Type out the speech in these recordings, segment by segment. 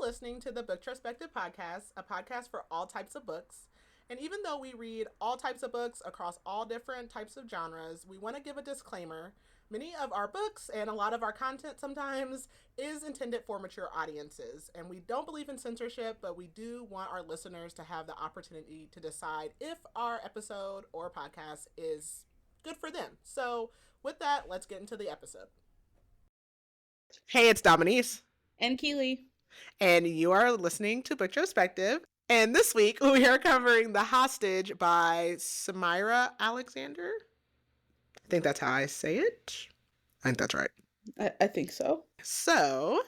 listening to the Booktrospective Podcast, a podcast for all types of books. And even though we read all types of books across all different types of genres, we want to give a disclaimer. Many of our books and a lot of our content sometimes is intended for mature audiences. And we don't believe in censorship, but we do want our listeners to have the opportunity to decide if our episode or podcast is good for them. So, with that, let's get into the episode. Hey, it's Dominique. And Keely. And you are listening to Booktrospective. And this week, we are covering The Hostage by Samyra Alexander. I think that's how I say it. I think that's right. I think so. So,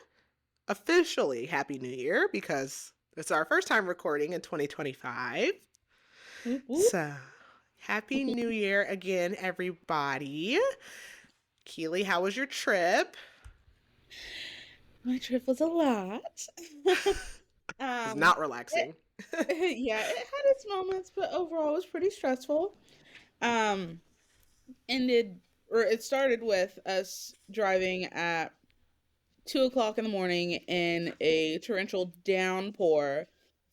officially, Happy New Year, because it's our first time recording in 2025. So, Happy New Year again, everybody. Keely, how was your trip? My trip was a lot. It's not relaxing. Yeah, it had its moments, but overall it was pretty stressful. It started with us driving at 2:00 in the morning in a torrential downpour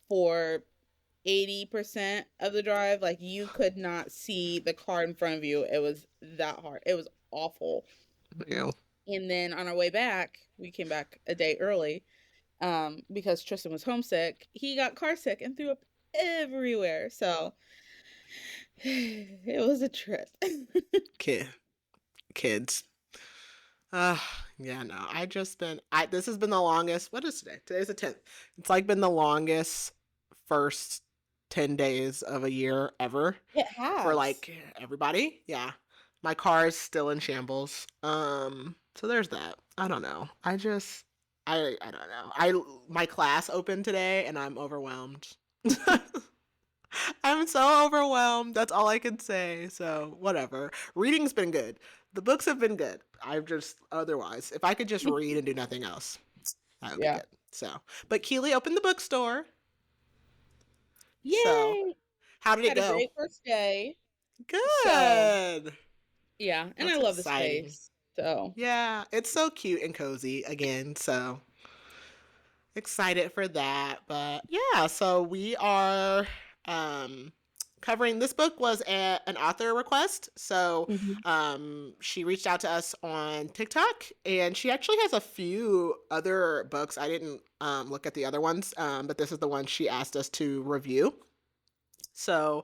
for 80% of the drive. Like, you could not see the car in front of you. It was that hard. It was awful. Yeah. And then on our way back, we came back a day early because Tristan was homesick. He got car sick and threw up everywhere. So it was a trip. Kids. Yeah, no. This has been the longest. What is today? Today's the 10th. It's like been the longest first 10 days of a year ever. It has. For like everybody. Yeah. My car is still in shambles. So there's that. I don't know. I don't know. My class opened today and I'm overwhelmed. I'm so overwhelmed. That's all I can say. So whatever. Reading's been good. The books have been good. Otherwise, if I could just read and do nothing else, that would be good. So, but Keely opened the bookstore. Yay! So, how did it go? Had a great first day. Good. So, yeah, and That's I love exciting. the space. So yeah, it's so cute and cozy again. So excited for that. But yeah, so we are covering this book was an author request. So she reached out to us on TikTok, and she actually has a few other books. I didn't look at the other ones, but this is the one she asked us to review. So,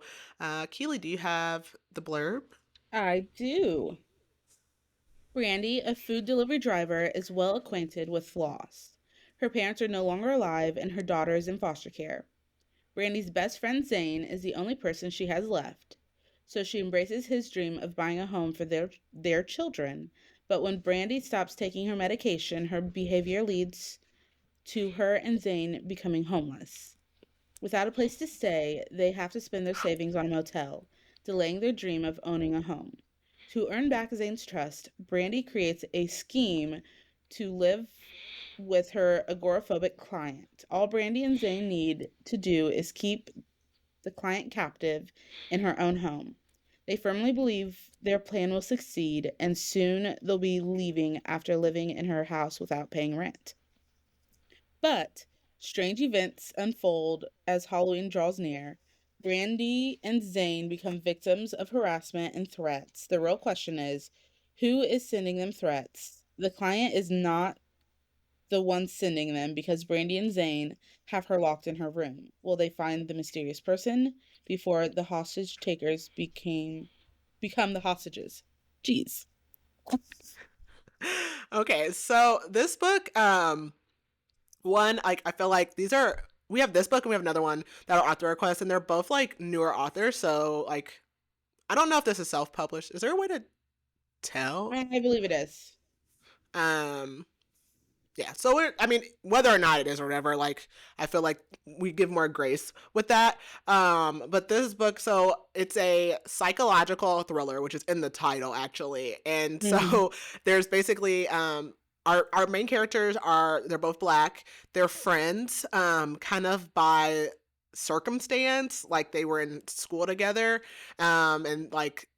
Keely, do you have the blurb? I do. Brandy, a food delivery driver, is well acquainted with flaws. Her parents are no longer alive, and her daughter is in foster care. Brandy's best friend Zane is the only person she has left, so she embraces his dream of buying a home for their children. But when Brandy stops taking her medication, her behavior leads to her and Zane becoming homeless. Without a place to stay, they have to spend their savings on a motel, delaying their dream of owning a home. To earn back Zane's trust, Brandy creates a scheme to live with her agoraphobic client. All Brandy and Zane need to do is keep the client captive in her own home. They firmly believe their plan will succeed, and soon they'll be leaving after living in her house without paying rent. But strange events unfold as Halloween draws near. Brandy and Zane become victims of harassment and threats. The real question is, who is sending them threats? The client is not the one sending them because Brandy and Zane have her locked in her room. Will they find the mysterious person before the hostage takers become the hostages? Jeez. Okay, so this book, one, like, I feel like we have this book and we have another one that are author requests, and they're both like newer authors. So like, I don't know if this is self-published. Is there a way to tell? I believe it is. Yeah. So whether or not it is or whatever, like, I feel like we give more grace with that. But this book, so it's a psychological thriller, which is in the title actually, and so there's basically our main characters they're both Black. They're friends, kind of by circumstance, like they were in school together, and like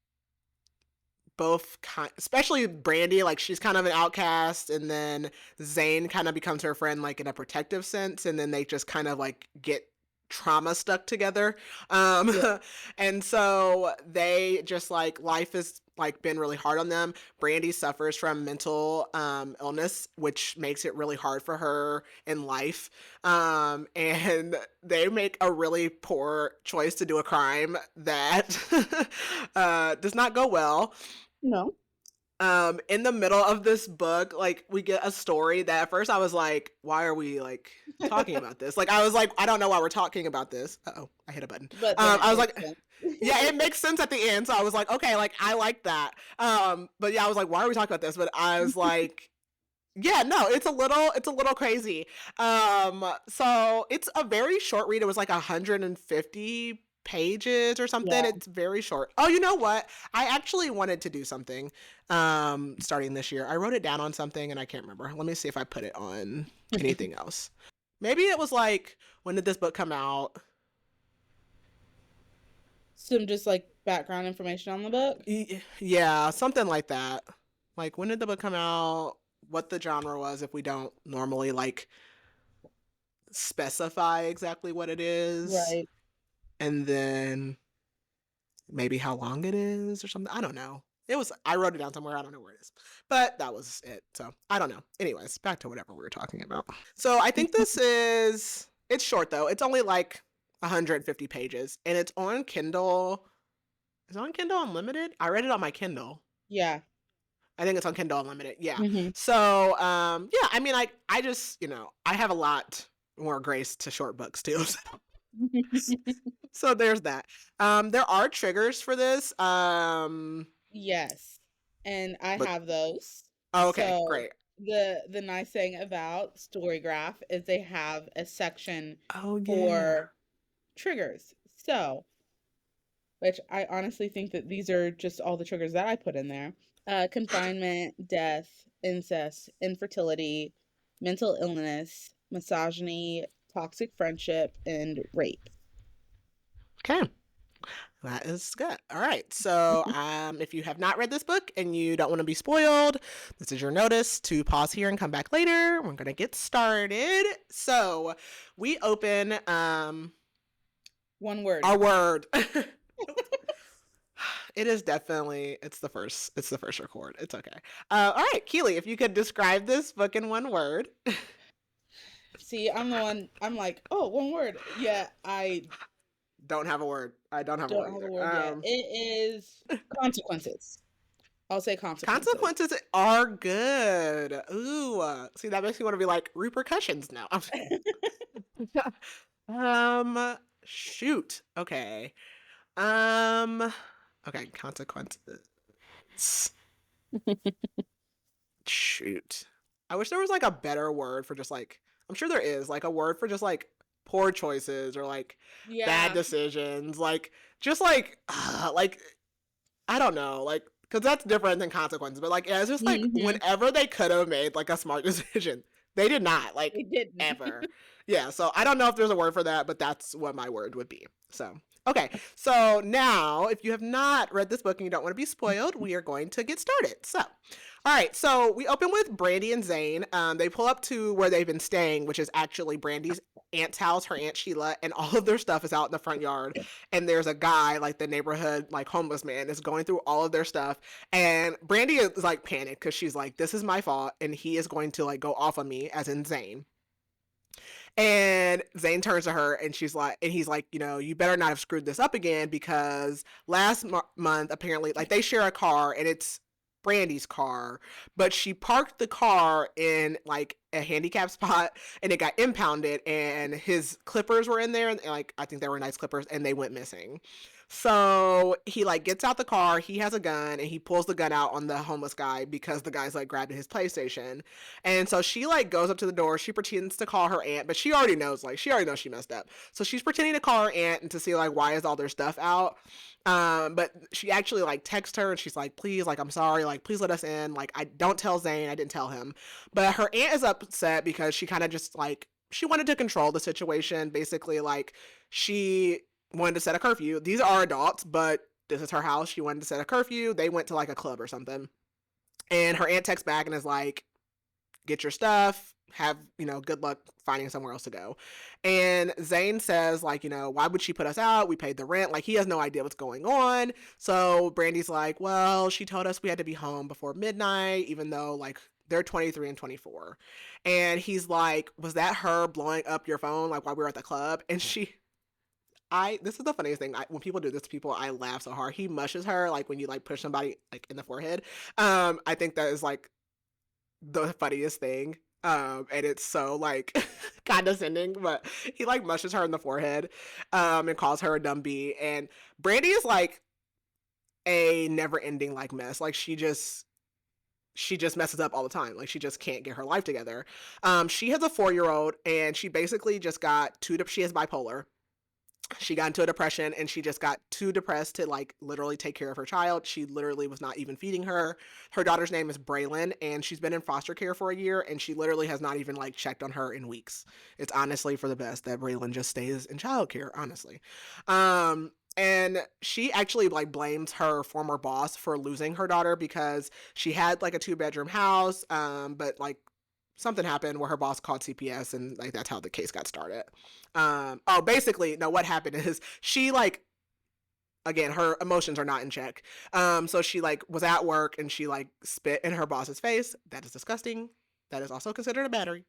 both especially Brandy, like she's kind of an outcast, and then Zane kind of becomes her friend like in a protective sense, and then they just kind of like get trauma stuck together. Yeah. And so they just like life has like been really hard on them. Brandy suffers from mental illness, which makes it really hard for her in life. And they make a really poor choice to do a crime that does not go well. No. In the middle of this book, like we get a story that at first I was like, why are we like talking about this? Like I was like, I don't know why we're talking about this. Uh-oh, I hit a button. But then I was like, sense. yeah, it makes sense at the end. So I was like, okay, like I like that. But yeah, I was like, why are we talking about this? But I was like, yeah, no, it's a little crazy. So it's a very short read. It was like 150 pages or something. Yeah. It's very short. Oh, you know what? I actually wanted to do something starting this year. I wrote it down on something and I can't remember. Let me see if I put it on anything else. Maybe it was like, when did this book come out? Some just like background information on the book. Yeah, something like that. Like, when did the book come out? What the genre was, if we don't normally like specify exactly what it is. Right. And then maybe how long it is or something. I don't know. I wrote it down somewhere. I don't know where it is. But that was it. So I don't know. Anyways, back to whatever we were talking about. So I think it's short though. It's only like 150 pages and it's on Kindle. Is it on Kindle Unlimited? I read it on my Kindle. Yeah. I think it's on Kindle Unlimited. Yeah. Mm-hmm. So, yeah, I mean, I just, I have a lot more grace to short books too. So there's that. There are triggers for this. Yes. And I have those. Oh, okay, So great. the nice thing about Storygraph is they have a section Oh, for triggers. So, which I honestly think that these are just all the triggers that I put in there. Confinement, death, incest, infertility, mental illness, misogyny, toxic friendship, and rape. Okay. That is good. All right. So, if you have not read this book and you don't want to be spoiled, this is your notice to pause here and come back later. We're going to get started. So, we open One word. our word. It is definitely it's the first record. It's okay. All right, Keely, if you could describe this book in one word. See, I'm the one. I'm like, oh, one word. Yeah, I don't have a word. I don't have a word. Yet. It is consequences. I'll say consequences. Consequences are good. Ooh, see, that makes me want to be like repercussions now. Shoot. Okay. Okay, consequences. Shoot. I wish there was like a better word for just like, I'm sure there is, like a word for just like poor choices or like bad decisions. Like, just like I don't know, like, because that's different than consequences. But like, yeah, it's just like whenever they could have made like a smart decision, they did not. Like, they didn't. Ever. Yeah, so I don't know if there's a word for that, but that's what my word would be. So, okay. So now, if you have not read this book and you don't want to be spoiled, we are going to get started. So, all right. So we open with Brandy and Zane. They pull up to where they've been staying, which is actually Brandy's aunt's house, her Aunt Sheila, and all of their stuff is out in the front yard. And there's a guy, like the neighborhood, like homeless man, is going through all of their stuff. And Brandy is like panicked because she's like, this is my fault. And he is going to like go off on me, as in Zane. And Zane turns to her and he's like, you better not have screwed this up again, because last month, apparently, like they share a car and it's Brandy's car, but she parked the car in like a handicap spot and it got impounded and his clippers were in there and like, I think they were nice clippers and they went missing. So he like gets out the car, he has a gun, and he pulls the gun out on the homeless guy because the guy's like grabbing his PlayStation. And so she like goes up to the door, she pretends to call her aunt, but she already knows she messed up. So she's pretending to call her aunt and to see like why is all their stuff out. But she actually like texts her and she's like, please, like, I'm sorry, like, please let us in. Like, I don't tell Zane, I didn't tell him. But her aunt is upset because she kind of just like, she wanted to control the situation. Basically, like, she wanted to set a curfew. These are adults, but this is her house. She wanted to set a curfew. They went to like a club or something. And her aunt texts back and is like, get your stuff, have, good luck finding somewhere else to go. And Zane says, like, why would she put us out? We paid the rent. Like, he has no idea what's going on. So Brandy's like, well, she told us we had to be home before midnight, even though, like, they're 23 and 24. And he's like, was that her blowing up your phone, like, while we were at the club? And this is the funniest thing. When people do this to people, I laugh so hard. He mushes her, like, when you, like, push somebody, like, in the forehead. I think that is, like, the funniest thing. And it's so like condescending, but he like mushes her in the forehead, and calls her a dumb bee. And Brandy is like a never ending like mess. Like she just messes up all the time. Like she just can't get her life together. She has a 4-year-old and she basically just she has bipolar. She got into a depression and she just got too depressed to like literally take care of her child. She literally was not even feeding her. Her daughter's name is Braylon and she's been in foster care for a year and she literally has not even like checked on her in weeks. It's honestly for the best that Braylon just stays in childcare, honestly. And she actually like blames her former boss for losing her daughter because she had like a 2-bedroom house, but like something happened where her boss called CPS and like that's how the case got started. Basically, no, what happened is she like, again, her emotions are not in check. So she like was at work and she like spit in her boss's face. That is disgusting. That is also considered a battery.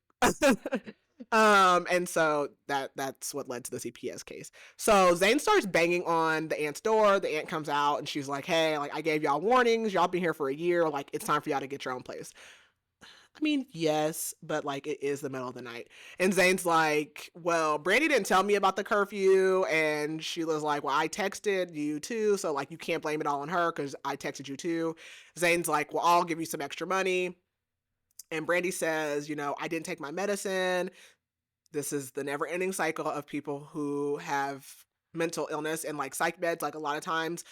And so that's what led to the CPS case. So Zane starts banging on the aunt's door. The aunt comes out and she's like, hey, like I gave y'all warnings. Y'all been here for a year. Like it's time for y'all to get your own place. I mean, yes, but like it is the middle of the night. And Zane's like, well, Brandy didn't tell me about the curfew. And Sheila's like, well, I texted you too. So like you can't blame it all on her because I texted you too. Zane's like, well, I'll give you some extra money. And Brandy says, I didn't take my medicine. This is the never ending cycle of people who have mental illness and like psych meds. Like a lot of times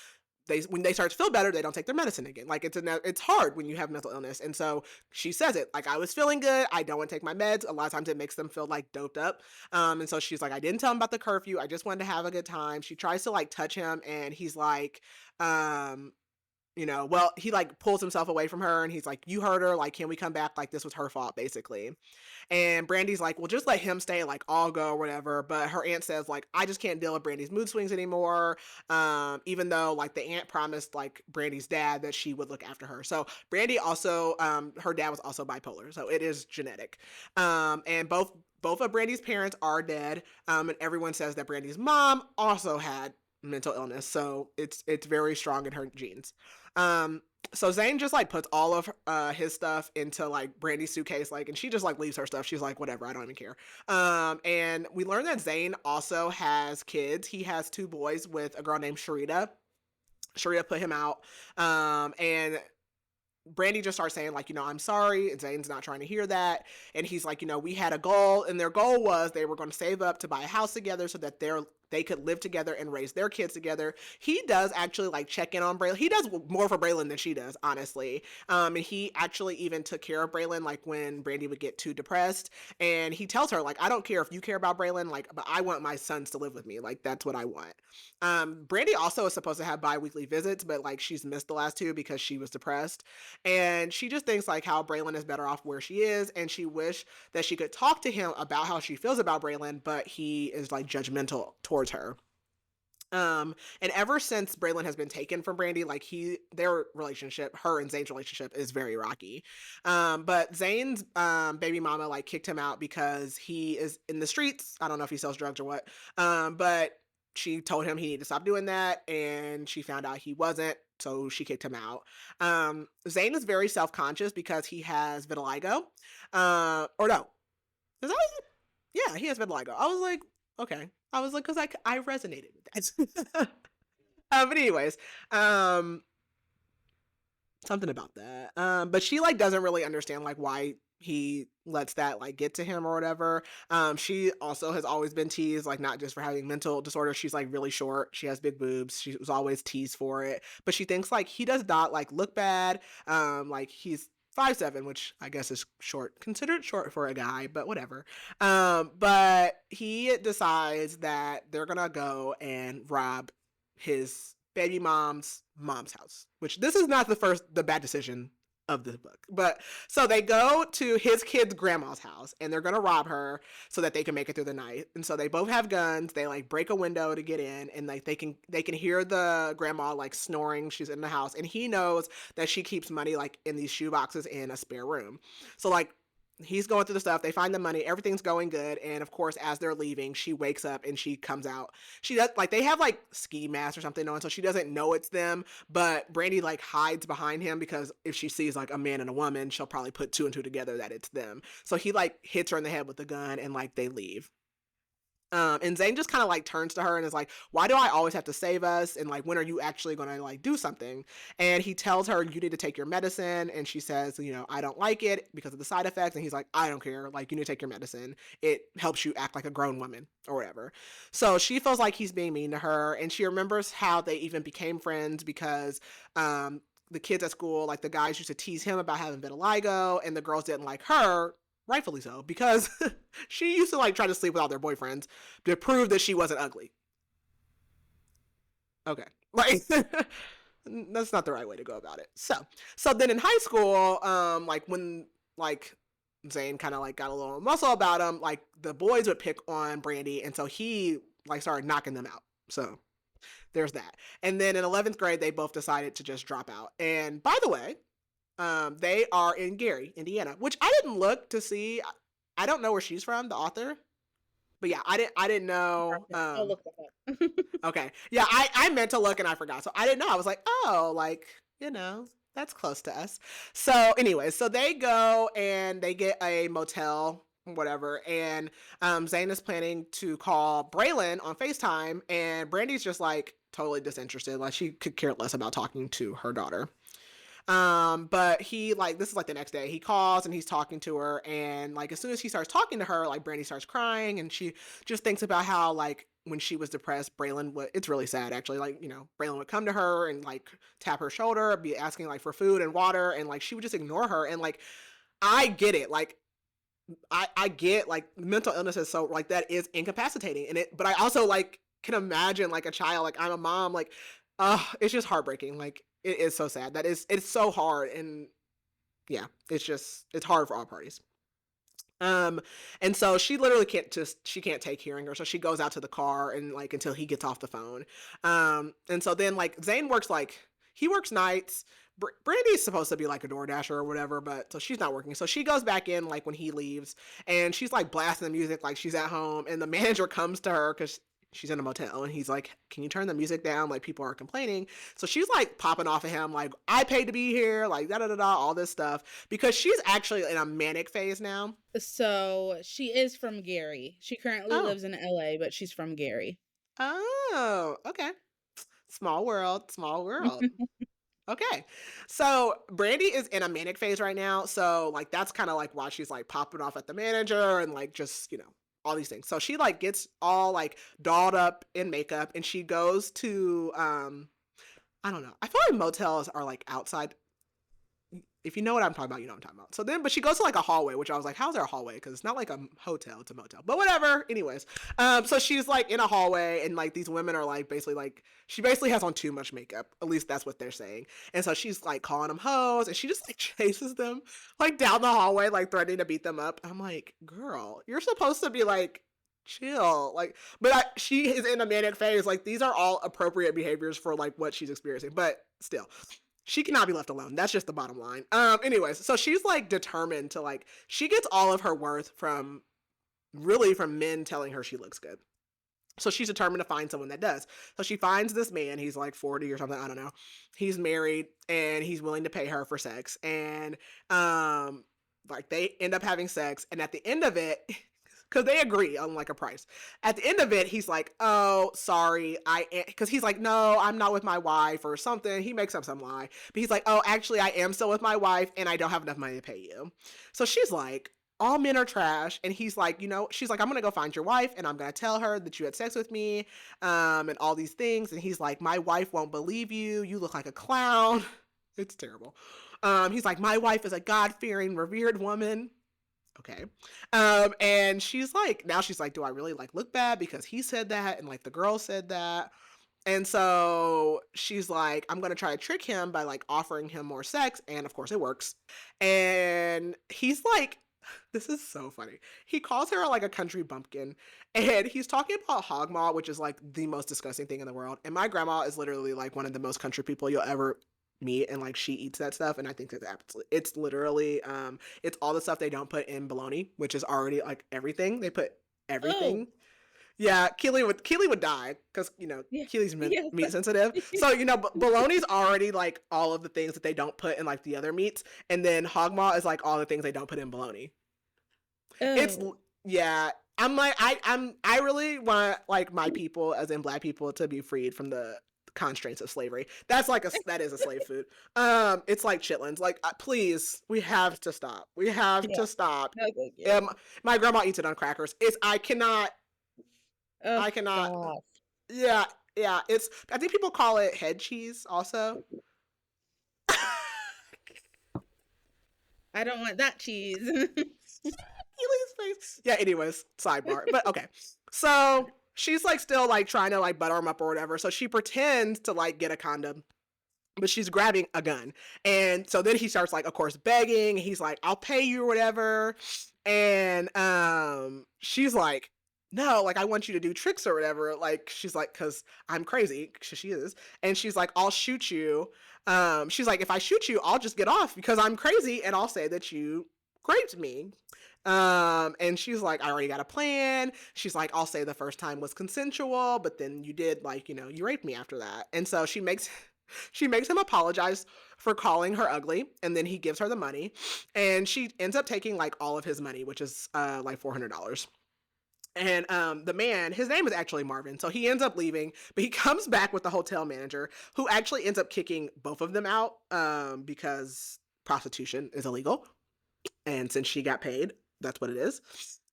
when they start to feel better, they don't take their medicine again. Like it's hard when you have mental illness. And so she says it like, I was feeling good. I don't want to take my meds. A lot of times it makes them feel like doped up. And so she's like, I didn't tell him about the curfew. I just wanted to have a good time. She tries to like touch him and he's like, well, he like pulls himself away from her and he's like, you hurt her. Like, can we come back? Like this was her fault basically. And Brandy's like, well, just let him stay, like I'll go or whatever. But her aunt says like, I just can't deal with Brandy's mood swings anymore. Even though like the aunt promised like Brandy's dad that she would look after her. So Brandy also, her dad was also bipolar. So it is genetic. And both of Brandy's parents are dead. And everyone says that Brandy's mom also had mental illness. So it's very strong in her genes. So Zane just like puts all of his stuff into like Brandy's suitcase, like, and she just like leaves her stuff. She's like, whatever, I don't even care. And we learned that Zane also has kids. He has 2 boys with a girl named Sharita. Sharita put him out. And Brandy just starts saying like, I'm sorry. And Zane's not trying to hear that. And he's like, we had a goal and their goal was they were going to save up to buy a house together so that they could live together and raise their kids together. He does actually like check in on Braylon. He does more for Braylon than she does, honestly. And he actually even took care of Braylon, like when Brandy would get too depressed. And he tells her like, I don't care if you care about Braylon, like, but I want my sons to live with me. Like, that's what I want. Brandy also is supposed to have bi-weekly visits, but like she's missed the last 2 because she was depressed. And she just thinks like how Braylon is better off where she is. And she wished that she could talk to him about how she feels about Braylon, but he is like judgmental towards her. And ever since Braylon has been taken from Brandy, like their relationship, her and Zane's relationship is very rocky. But Zane's, baby mama like kicked him out because he is in the streets. I don't know if he sells drugs or what. But she told him he needed to stop doing that and she found out he wasn't. So she kicked him out. Zane is very self-conscious because he has vitiligo. Or no, is that it? Yeah, he has vitiligo. I was like, okay. I was like, because I resonated with that. But anyways, something about that. But she like doesn't really understand like why he lets that like get to him or whatever. She also has always been teased, like not just for having mental disorder. She's like really short. She has big boobs. She was always teased for it. But she thinks like he does not like look bad. Like he's 5'7", which I guess is short, considered short for a guy, but whatever. But he decides that they're gonna go and rob his baby mom's house, which this is not the bad decision of this book. But so they go to his kid's grandma's house and they're going to rob her so that they can make it through the night. And so they both have guns. They like break a window to get in, and like they can hear the grandma like snoring. She's in the house, and he knows that she keeps money like in these shoe boxes in a spare room. So like he's going through the stuff. They find the money. Everything's going good. And of course, as they're leaving, she wakes up and she comes out. She does like they have like ski masks or something on, so she doesn't know it's them. But Brandy like hides behind him because if she sees like a man and a woman, she'll probably put two and two together that it's them. So he like hits her in the head with the gun and like they leave. And Zane just kind of like turns to her and is like, why do I always have to save us? And like, when are you actually going to like do something? And he tells her, you need to take your medicine. And she says, you know, I don't like it because of the side effects. And he's like, I don't care. Like, you need to take your medicine. It helps you act like a grown woman or whatever. So she feels like he's being mean to her. And she remembers how they even became friends because, the kids at school, like the guys used to tease him about having vitiligo and the girls didn't like her, rightfully so, because she used to like try to sleep with all their boyfriends to prove that she wasn't ugly. Okay, like that's not the right way to go about it. So then in high school, like when like Zane kind of like got a little muscle about him, like the boys would pick on Brandy, and so he like started knocking them out. So there's that. And then in 11th grade, they both decided to just drop out. And by the way, they are in Gary, Indiana, which I didn't look to see. I don't know where she's from, the author. But yeah, I didn't know. I'll look that up. Okay. Yeah, I meant to look and I forgot. So I didn't know. I was like, oh, like, you know, that's close to us. So anyway, so they go and they get a motel, whatever. And Zane is planning to call Braylon on FaceTime. And Brandy's just like totally disinterested. Like she could care less about talking to her daughter. But he like this is like the next day he calls and he's talking to her, and like as soon as he starts talking to her, like Brandy starts crying, and she just thinks about how like when she was depressed, Braylon would, it's really sad actually, like, you know, Braylon would come to her and like tap her shoulder, be asking like for food and water, and like she would just ignore her. And like I get it, like I get like mental illness is so like that is incapacitating, and it, but I also like can imagine like a child, like I'm a mom, like it's just heartbreaking. Like it is so sad. That is, it's so hard. And yeah, it's just, it's hard for all parties. And so she literally she can't take hearing her. So she goes out to the car and like, until he gets off the phone. And so then like Zane works like, he works nights. Brandy's supposed to be like a DoorDasher or whatever, but so she's not working. So she goes back in like when he leaves, and she's like blasting the music like she's at home. And the manager comes to her because she's in a motel, and he's like, can you turn the music down? Like people are complaining. So she's like popping off of him like, I paid to be here, like da da da da, all this stuff, because she's actually in a manic phase now. So she is from Gary. She currently lives in LA, but she's from Gary. Oh, okay. Small world, small world. Okay. So Brandy is in a manic phase right now. So like that's kind of like why she's like popping off at the manager and like just, you know, all these things. So she like gets all like dolled up in makeup, and she goes to I don't know. I feel like motels are like outside. If you know what I'm talking about, you know what I'm talking about. So then, but she goes to like a hallway, which I was like, how's there a hallway? Because it's not like a hotel, it's a motel. But whatever. Anyways, so she's like in a hallway, and like these women are like basically like, she basically has on too much makeup. At least that's what they're saying. And so she's like calling them hoes, and she just like chases them like down the hallway, like threatening to beat them up. I'm like, girl, you're supposed to be like chill, like, but she is in a manic phase. Like these are all appropriate behaviors for like what she's experiencing, but still she cannot be left alone. That's just the bottom line. Anyways, so she's like determined to like, she gets all of her worth from men telling her she looks good. So she's determined to find someone that does. So she finds this man. He's like 40 or something. I don't know. He's married, and he's willing to pay her for sex. And like they end up having sex. And at the end of it, because they agree on like a price. At the end of it, he's like, oh, sorry, because he's like, no, I'm not with my wife or something. He makes up some lie. But he's like, oh, actually, I am still with my wife, and I don't have enough money to pay you. So she's like, all men are trash. And he's like, you know, she's like, I'm going to go find your wife, and I'm going to tell her that you had sex with me, and all these things. And he's like, my wife won't believe you. You look like a clown. It's terrible. He's like, my wife is a God-fearing, revered woman. Okay. And she's like, now she's like, do I really like look bad because he said that and like the girl said that? And so she's like, I'm going to try to trick him by like offering him more sex. And of course it works. And he's like, this is so funny. He calls her like a country bumpkin. And he's talking about hog maw, which is like the most disgusting thing in the world. And my grandma is literally like one of the most country people you'll ever meet. And like she eats that stuff. And I think it's literally, it's all the stuff they don't put in bologna, which is already like everything. They put Oh, everything. Yeah, Keely would die because yeah. Keely's Yes. meat sensitive. So bologna's already like all of the things that they don't put in like the other meats, and then hog maw is like all the things they don't put in bologna. It's Oh. yeah. I'm like I really want like my people, as in Black people, to be freed from the constraints of slavery. That is a slave food. It's like chitlins. Like please, we have to stop. We have Yeah. to stop. No, thank you. My grandma eats it on crackers. Oh I cannot. gosh. Yeah, yeah. I think people call it head cheese also. I don't want that cheese. Keely's face. Yeah, anyways, sidebar. But okay. So she's like still like trying to like butter him up or whatever. So she pretends to like get a condom, but she's grabbing a gun. And so then he starts like, of course, begging. He's like, I'll pay you or whatever. And she's like, no, like I want you to do tricks or whatever. Like she's like, cause I'm crazy. She is. And she's like, I'll shoot you. She's like, if I shoot you, I'll just get off because I'm crazy and I'll say that you raped me. And she's like, I already got a plan. She's like, I'll say the first time was consensual, but then you did like, you raped me after that. And so she makes him apologize for calling her ugly, and then he gives her the money, and she ends up taking like all of his money, which is like $400. And the man, his name is actually Marvin, so he ends up leaving, but he comes back with the hotel manager, who actually ends up kicking both of them out because prostitution is illegal, and since she got paid, that's what it is.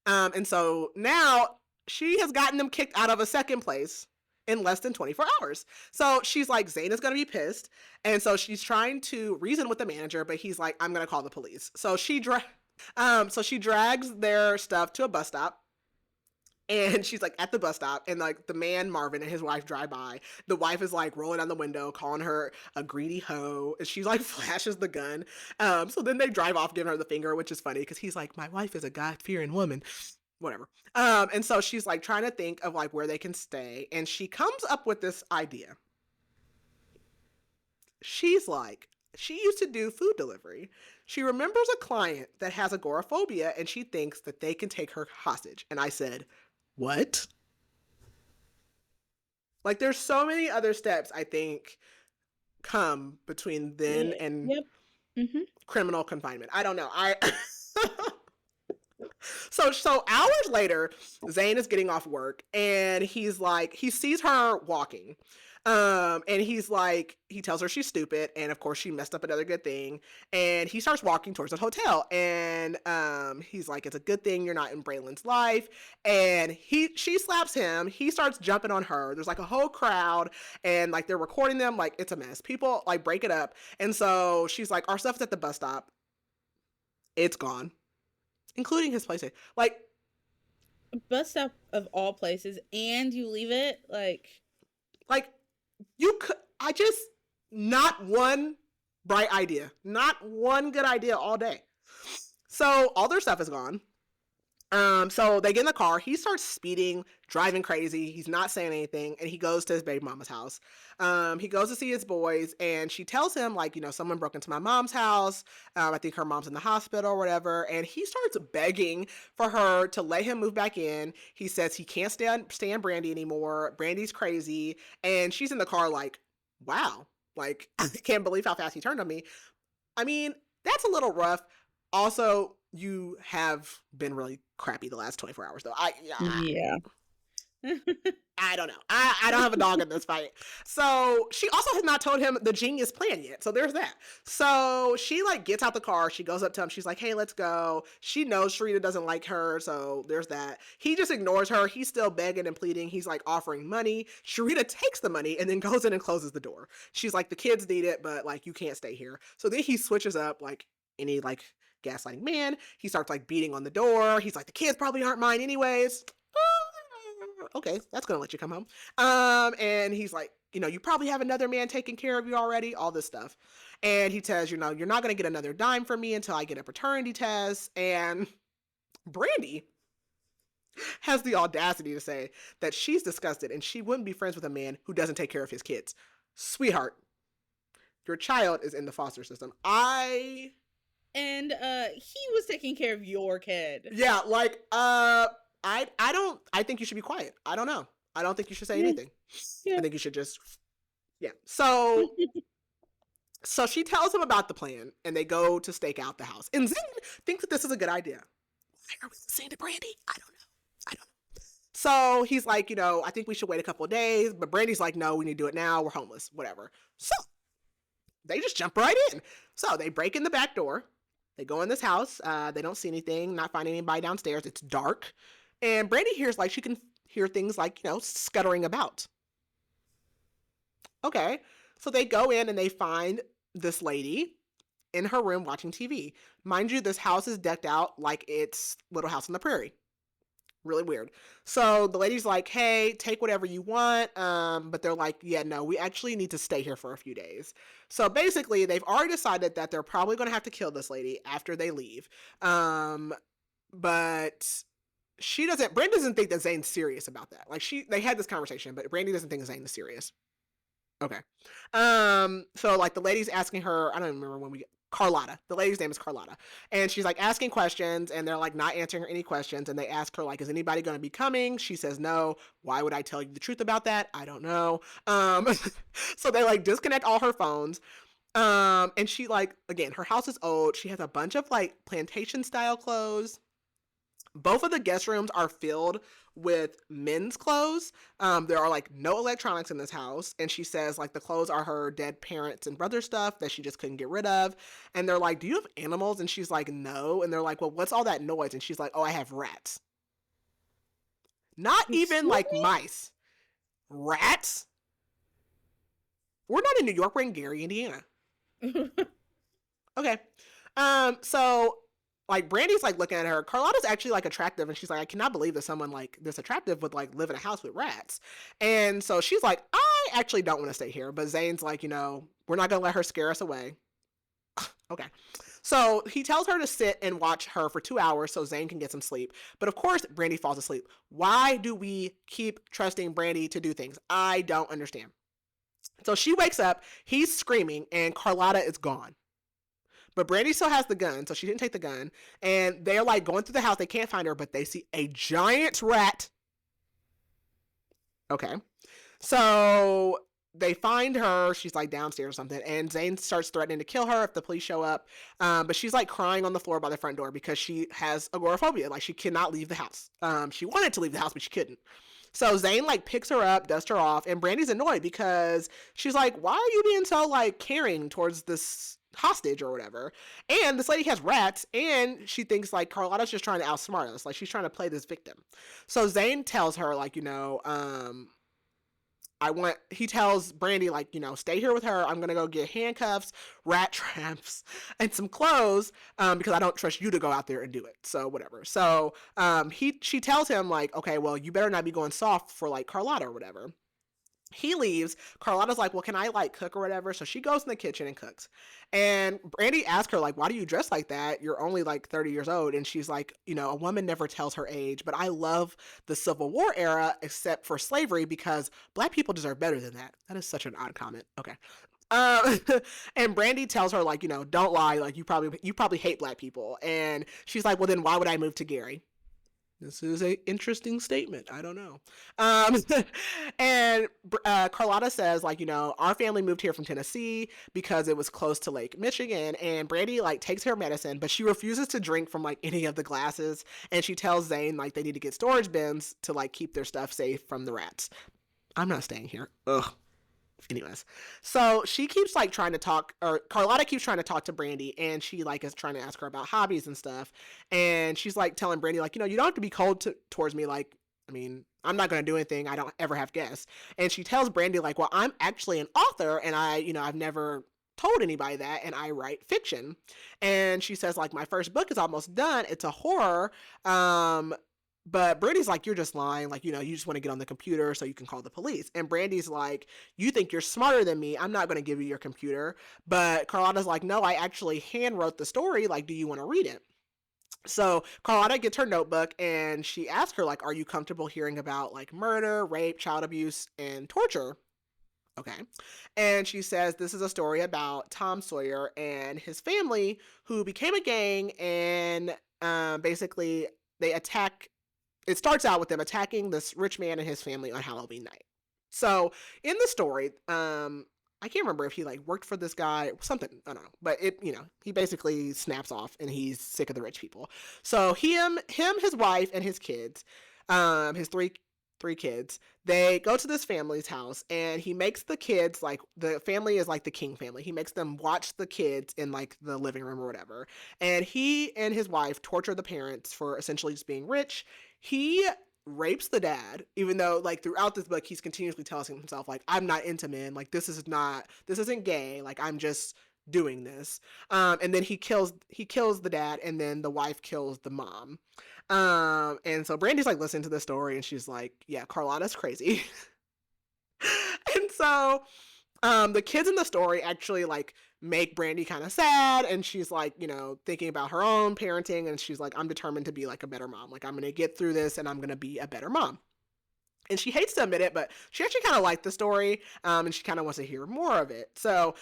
And so now she has gotten them kicked out of a second place in less than 24 hours. So she's like, Zane is going to be pissed. And so she's trying to reason with the manager, but he's like, I'm going to call the police. So she drags their stuff to a bus stop. And she's like at the bus stop, and like the man Marvin and his wife drive by. The wife is like rolling down the window, calling her a greedy hoe, and she's like flashes the gun. So then they drive off, giving her the finger, which is funny because he's like, my wife is a God-fearing woman, whatever. And so she's like trying to think of like where they can stay, and she comes up with this idea. She's like, she used to do food delivery. She remembers a client that has agoraphobia, and she thinks that they can take her hostage. And I said, what? Like, there's so many other steps I think come between then Yeah. and Yep. Mhm. criminal confinement. I don't know. So hours later, Zane is getting off work, and he's like, he sees her walking. And he's like, he tells her she's stupid, and of course she messed up another good thing. And he starts walking towards the hotel, and he's like, it's a good thing you're not in Braylon's life. And she slaps him. He starts jumping on her. There's like a whole crowd, and like they're recording them. Like it's a mess. People like break it up. And so she's like, our stuff's at the bus stop. It's gone, including his PlayStation. Bus stop of all places, and you leave it Like you could, I just, not one bright idea, not one good idea all day. So all their stuff is gone. So they get in the car. He starts speeding, driving crazy. He's not saying anything, and he goes to his baby mama's house. He goes to see his boys, and she tells him like, someone broke into my mom's house. I think her mom's in the hospital or whatever. And he starts begging for her to let him move back in. He says he can't stand Brandy anymore. Brandy's crazy, and she's in the car like, wow, like I can't believe how fast he turned on me. I mean, that's a little rough. Also, you have been really crappy the last 24 hours, though. yeah. I don't know. I don't have a dog in this fight. So she also has not told him the genius plan yet. So there's that. So she like gets out the car. She goes up to him. She's like, hey, let's go. She knows Sharita doesn't like her. So there's that. He just ignores her. He's still begging and pleading. He's like offering money. Sharita takes the money and then goes in and closes the door. She's like, the kids need it, but like, you can't stay here. So then he switches up like any like gaslighting man. He starts like beating on the door. He's like, the kids probably aren't mine anyways. Okay, that's gonna let you come home. And he's like, you probably have another man taking care of you already, all this stuff. And he says, you're not going to get another dime from me until I get a paternity test. And Brandy has the audacity to say that she's disgusted and she wouldn't be friends with a man who doesn't take care of his kids. Sweetheart, your child is in the foster system. And he was taking care of your kid. Yeah, like, I think you should be quiet. I don't know. I don't think you should say anything. Yeah. I think you should just, yeah. So she tells him about the plan, and they go to stake out the house. And Zane thinks that this is a good idea. Why are we listening to Brandy? I don't know. So he's like, I think we should wait a couple of days. But Brandy's like, no, we need to do it now. We're homeless, whatever. So they just jump right in. So they break in the back door. They go in this house. They don't see anything, not find anybody downstairs. It's dark. And Brandy hears, like, she can hear things like, scuttering about. Okay. So they go in and they find this lady in her room watching TV. Mind you, this house is decked out like it's Little House on the Prairie. Really weird. So the lady's like, hey, take whatever you want. But they're like, yeah, no, we actually need to stay here for a few days. So basically, they've already decided that they're probably going to have to kill this lady after they leave. But Brandy doesn't think that Zane's serious about that. Like, they had this conversation, but Brandy doesn't think Zane is serious. Okay. So like the lady's asking her, I don't remember Carlotta. The lady's name is Carlotta. And she's like asking questions, and they're like not answering her any questions. And they ask her, like, is anybody going to be coming? She says no. Why would I tell you the truth about that? I don't know. So they like disconnect all her phones. And she, like, again, her house is old. She has a bunch of like plantation style clothes. Both of the guest rooms are filled with men's clothes. There are like no electronics in this house. And she says like the clothes are her dead parents and brother stuff that she just couldn't get rid of. And they're like, do you have animals? And she's like, no. And they're like, well, what's all that noise? And she's like, oh, I have rats. Not even like mice. Rats? We're not in New York. We're in Gary, Indiana. Okay. So like Brandy's like looking at her. Carlotta's actually like attractive, and she's like, I cannot believe that someone like this attractive would like live in a house with rats. And so she's like, I actually don't want to stay here. But Zane's like, we're not gonna let her scare us away. Okay. So he tells her to sit and watch her for 2 hours so Zane can get some sleep. But of course, Brandy falls asleep. Why do we keep trusting Brandy to do things? I don't understand. So she wakes up, he's screaming, and Carlotta is gone. But Brandy still has the gun, so she didn't take the gun. And they're like going through the house. They can't find her, but they see a giant rat. Okay. So they find her. She's like downstairs or something. And Zane starts threatening to kill her if the police show up. But she's like crying on the floor by the front door because she has agoraphobia. Like she cannot leave the house. She wanted to leave the house, but she couldn't. So Zane like picks her up, dusts her off, and Brandy's annoyed because she's like, why are you being so like caring towards this hostage or whatever? And this lady has rats, and she thinks like Carlotta's just trying to outsmart us. Like she's trying to play this victim. So Zane tells her like, he tells Brandy like, stay here with her. I'm going to go get handcuffs, rat traps, and some clothes because I don't trust you to go out there and do it. So whatever. So she tells him like, okay, well, you better not be going soft for like Carlotta or whatever. He leaves. Carlotta's like, well, can I like cook or whatever? So she goes in the kitchen and cooks. And Brandy asks her like, why do you dress like that? You're only like 30 years old. And she's like, a woman never tells her age, but I love the Civil War era except for slavery because Black people deserve better than that. That is such an odd comment. Okay. And Brandy tells her like, don't lie. Like you probably hate Black people. And she's like, well, then why would I move to Gary? This is an interesting statement. I don't know. And Carlotta says, like, our family moved here from Tennessee because it was close to Lake Michigan. And Brandy, like, takes her medicine, but she refuses to drink from, like, any of the glasses. And she tells Zane, like, they need to get storage bins to, like, keep their stuff safe from the rats. I'm not staying here. Ugh. Anyways, so she keeps like trying to talk, or Carlotta keeps trying to talk to Brandy, and she like is trying to ask her about hobbies and stuff. And she's like telling Brandy like, you don't have to be cold towards me. Like, I mean, I'm not going to do anything. I don't ever have guests. And she tells Brandy like, well, I'm actually an author, and I've never told anybody that, and I write fiction. And she says like, my first book is almost done. It's a horror. But Brandy's like, you're just lying. Like, you just want to get on the computer so you can call the police. And Brandy's like, you think you're smarter than me. I'm not going to give you your computer. But Carlotta's like, no, I actually hand wrote the story. Like, do you want to read it? So Carlotta gets her notebook and she asks her, like, are you comfortable hearing about like murder, rape, child abuse, and torture? Okay. And she says this is a story about Tom Sawyer and his family who became a gang and basically they attack. It starts out with them attacking this rich man and his family on Halloween night. So in the story, I can't remember if he like worked for this guy, something, I don't know. But he basically snaps off and he's sick of the rich people. So him, his wife, and his kids, his three kids, they go to this family's house and he makes the kids, like, the family is like the King family. He makes them watch the kids in like the living room or whatever. And he and his wife torture the parents for essentially just being rich. He rapes the dad, even though like throughout this book he's continuously telling himself like, I'm not into men, like this isn't gay, like I'm just doing this. And then he kills the dad, and then the wife kills the mom. And so Brandy's like listening to the story and she's like, yeah, Carlotta's crazy. And so the kids in the story actually like make Brandy kind of sad, and she's like, thinking about her own parenting, and she's like, I'm determined to be like a better mom. Like I'm going to get through this and I'm going to be a better mom. And she hates to admit it, but she actually kind of liked the story, and she kind of wants to hear more of it. So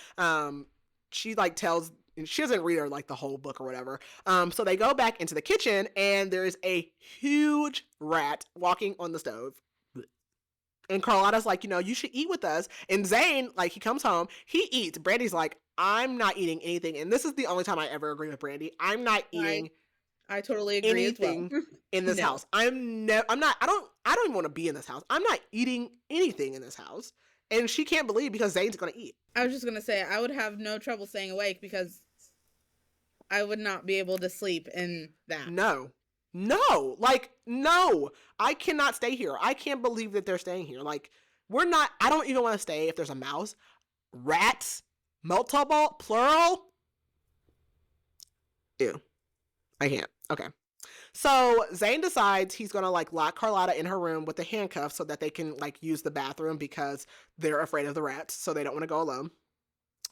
she like tells, she doesn't read her like the whole book or whatever. So they go back into the kitchen and there's a huge rat walking on the stove. And Carlotta's like, you should eat with us. And Zane, like, he comes home, he eats. Brandy's like, I'm not eating anything. And this is the only time I ever agree with Brandy. I'm not eating I totally agree anything as well. in this house. I don't even want to be in this house. I'm not eating anything in this house. And she can't believe because Zane's going to eat. I was just going to say, I would have no trouble staying awake because I would not be able to sleep in that. No, I cannot stay here. I can't believe that they're staying here. Like, I don't even want to stay if there's a mouse. Rats, multiple, plural. Ew. I can't. Okay. So Zane decides he's going to like lock Carlotta in her room with the handcuffs so that they can like use the bathroom because they're afraid of the rats. So they don't want to go alone.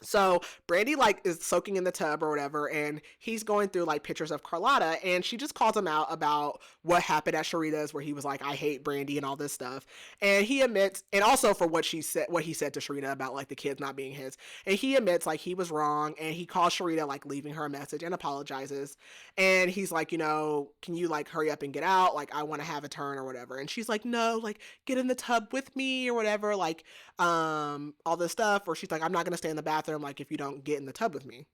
So Brandy like is soaking in the tub or whatever, and he's going through like pictures of Carlotta, and she just calls him out about what happened at Sharita's, where he was like, I hate Brandy and all this stuff. And he admits, and also for what he said to Sharita about like the kids not being his, and he admits like he was wrong, and he calls Sharita like leaving her a message and apologizes. And he's like, can you like hurry up and get out? Like I want to have a turn or whatever. And she's like, no, like get in the tub with me or whatever, like all this stuff. Or she's like, I'm not gonna stay in the bathroom like if you don't get in the tub with me.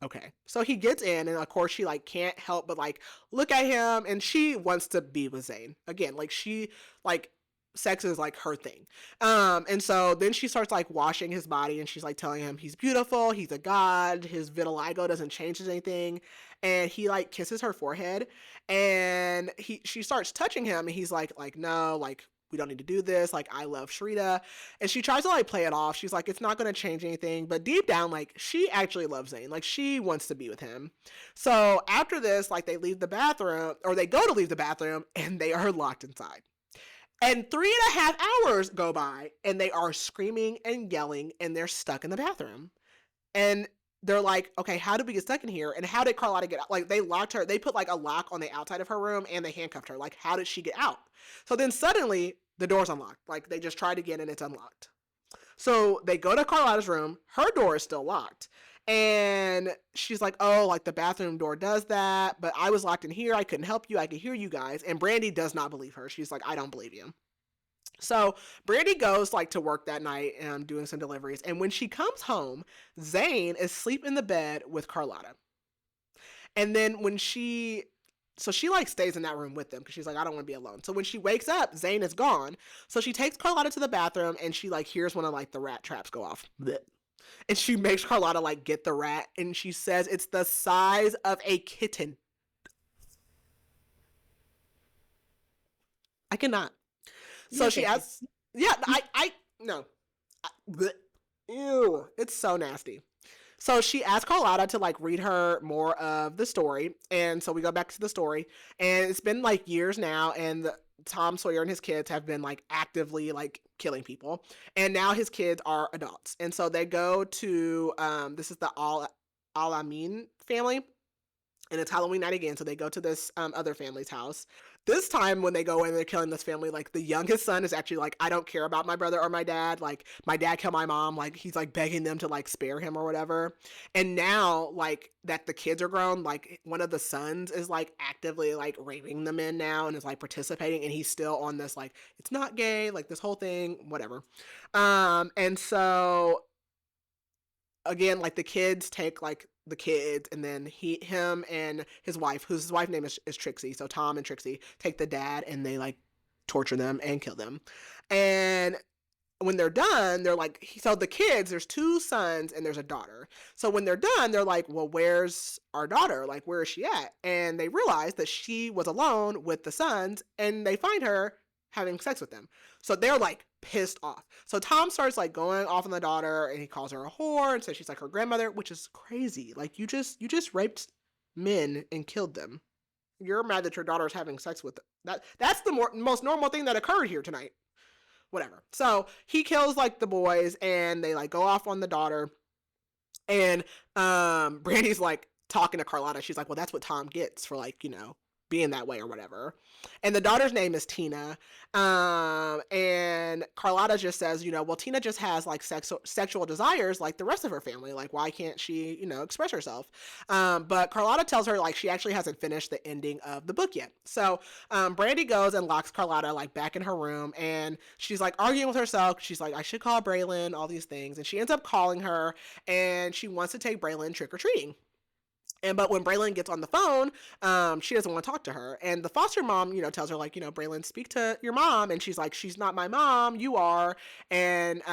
Okay, so he gets in, and of course she like can't help but like look at him, and she wants to be with Zane again. Like she like sex is like her thing. And so then she starts like washing his body, and she's like telling him he's beautiful, he's a god, his vitiligo doesn't change anything. And he like kisses her forehead, and she starts touching him, and he's like no, like we don't need to do this. Like, I love Sharita. And she tries to like play it off. She's like, it's not going to change anything. But deep down, like she actually loves Zane. Like she wants to be with him. So after this, like they leave the bathroom, or they go to leave the bathroom, and they are locked inside. And 3.5 hours go by, and they are screaming and yelling, and they're stuck in the bathroom. And they're like, okay, how did we get stuck in here? And how did Carlotta get out? Like, they locked her. They put like a lock on the outside of her room, and they handcuffed her. Like, how did she get out? So then suddenly the door's unlocked. Like, they just tried again, and it's unlocked. So they go to Carlotta's room. Her door is still locked. And she's like, oh, like the bathroom door does that, but I was locked in here. I couldn't help you. I could hear you guys. And Brandy does not believe her. She's like, I don't believe you. So Brandy goes like to work that night and doing some deliveries. And when she comes home, Zane is asleep in the bed with Carlotta. And then so she like stays in that room with them because she's like, I don't want to be alone. So when she wakes up, Zane is gone. So she takes Carlotta to the bathroom, and she like hears one of like the rat traps go off. Blech. And she makes Carlotta like get the rat, and she says it's the size of a kitten. I cannot. So she asks, yeah, no. Ew, it's so nasty. So she asked Carlotta to like read her more of the story. And so we go back to the story. And it's been like years now. And Tom Sawyer and his kids have been like actively like killing people. And now his kids are adults. And so they go to, this is the Al-Amin family, and it's Halloween night again, so they go to this other family's house. This time when they go in, they're killing this family. Like the youngest son is actually like, I don't care about my brother or my dad. Like my dad killed my mom. Like he's like begging them to like spare him or whatever. And now like that the kids are grown, like one of the sons is like actively like raping the men now and is like participating, and he's still on this like it's not gay, like this whole thing, whatever. And so again, like the kids take like the kids, and then him and his wife, whose his wife name is Trixie. So Tom and Trixie take the dad and they like torture them and kill them. And when they're done, they're like, so the kids, there's two sons and there's a daughter. So when they're done, they're like, well, where's our daughter? Like, where is she at? And they realize that she was alone with the sons, and they find her having sex with them. So they're like pissed off. So Tom starts like going off on the daughter, and he calls her a whore and says she's like her grandmother, which is crazy. Like you just raped men and killed them. You're mad that your daughter's having sex with them. That's the most normal thing that occurred here tonight. Whatever. So he kills like the boys, and they like go off on the daughter. And Brandy's like talking to Carlotta. She's like, well, that's what Tom gets for like, being that way or whatever. And the daughter's name is Tina. And Carlotta just says, well, Tina just has like sexual desires like the rest of her family. Like, why can't she, express herself? But Carlotta tells her like she actually hasn't finished the ending of the book yet. So Brandy goes and locks Carlotta like back in her room, and she's like arguing with herself. She's like, I should call Braylon, all these things. And she ends up calling her, and she wants to take Braylon trick-or-treating. But when Braylon gets on the phone, she doesn't want to talk to her. And the foster mom, tells her like, Braylon, speak to your mom. And she's like, she's not my mom, you are. And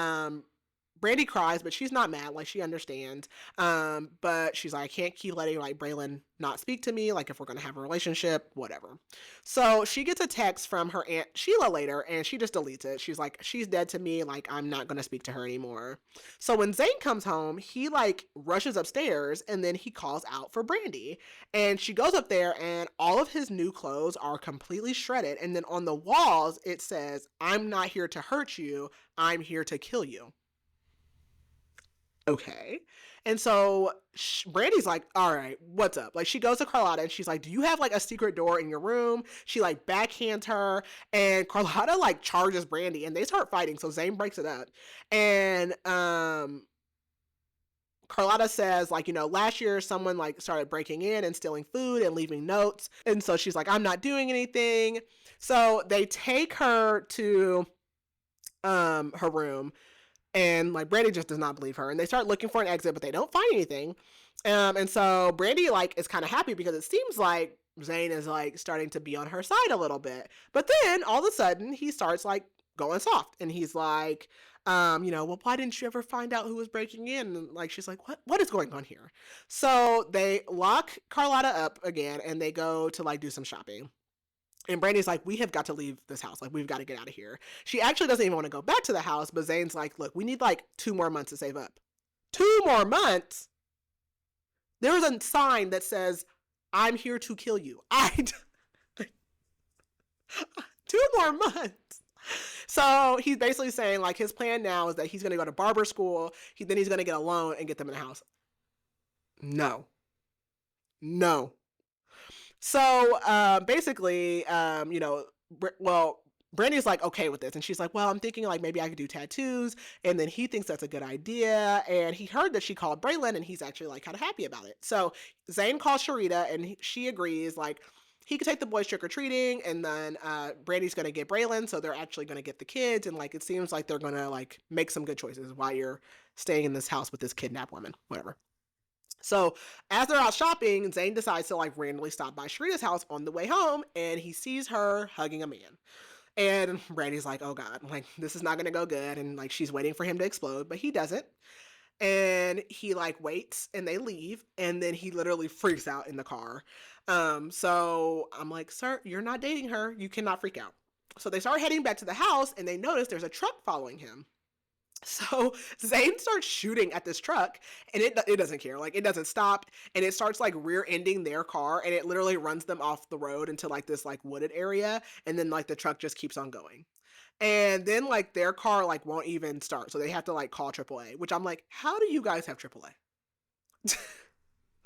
Brandy cries, but she's not mad. Like, she understands. But she's like, I can't keep letting like Braylon not speak to me. Like, if we're going to have a relationship, whatever. So she gets a text from her Aunt Sheila later, and she just deletes it. She's like, she's dead to me. Like, I'm not going to speak to her anymore. So when Zane comes home, he like rushes upstairs, and then he calls out for Brandy. And she goes up there, and all of his new clothes are completely shredded. And then on the walls, it says, I'm not here to hurt you. I'm here to kill you. Okay. And so Brandy's like, all right, what's up? Like, she goes to Carlotta, and she's like, do you have like a secret door in your room? She like backhands her, and Carlotta like charges Brandy, and they start fighting. So Zane breaks it up. And Carlotta says like, last year someone like started breaking in and stealing food and leaving notes. And so she's like, I'm not doing anything. So they take her to her room, and like Brandy just does not believe her, and they start looking for an exit, but they don't find anything. And so Brandy like is kind of happy because it seems like Zane is like starting to be on her side a little bit. But then all of a sudden he starts like going soft, and he's like, well, why didn't you ever find out who was breaking in? And like, she's like, what is going on here? So they lock Carlotta up again, and they go to like do some shopping. And Brandy's like, we have got to leave this house. Like, we've got to get out of here. She actually doesn't even want to go back to the house, but Zane's like, look, we need like 2 more months to save up. 2 more months? There's a sign that says, I'm here to kill you. 2 more months. So he's basically saying like his plan now is that he's going to go to barber school. Then he's going to get a loan and get them in the house. No. So basically, Brandy's like okay with this, and she's like, well, I'm thinking like maybe I could do tattoos. And then he thinks that's a good idea, and he heard that she called Braylon, and he's actually like kind of happy about it. So Zane calls Sharita, and she agrees like he could take the boys trick-or-treating, and then Brandy's gonna get Braylon, so they're actually gonna get the kids. And like it seems like they're gonna like make some good choices while you're staying in this house with this kidnapped woman, whatever. So as they're out shopping, Zane decides to like randomly stop by Sharita's house on the way home, and he sees her hugging a man. And Brandy's like, oh God, like this is not gonna go good. And like she's waiting for him to explode, but he doesn't. And he like waits, and they leave, and then he literally freaks out in the car. So I'm like, sir, you're not dating her. You cannot freak out. So they start heading back to the house, and they notice there's a truck following him. So Zane starts shooting at this truck, and it doesn't care. Like, it doesn't stop, and it starts like rear ending their car, and it literally runs them off the road into like this like wooded area, and then like the truck just keeps on going. And then like their car like won't even start, so they have to like call AAA. Which I'm like, how do you guys have AAA?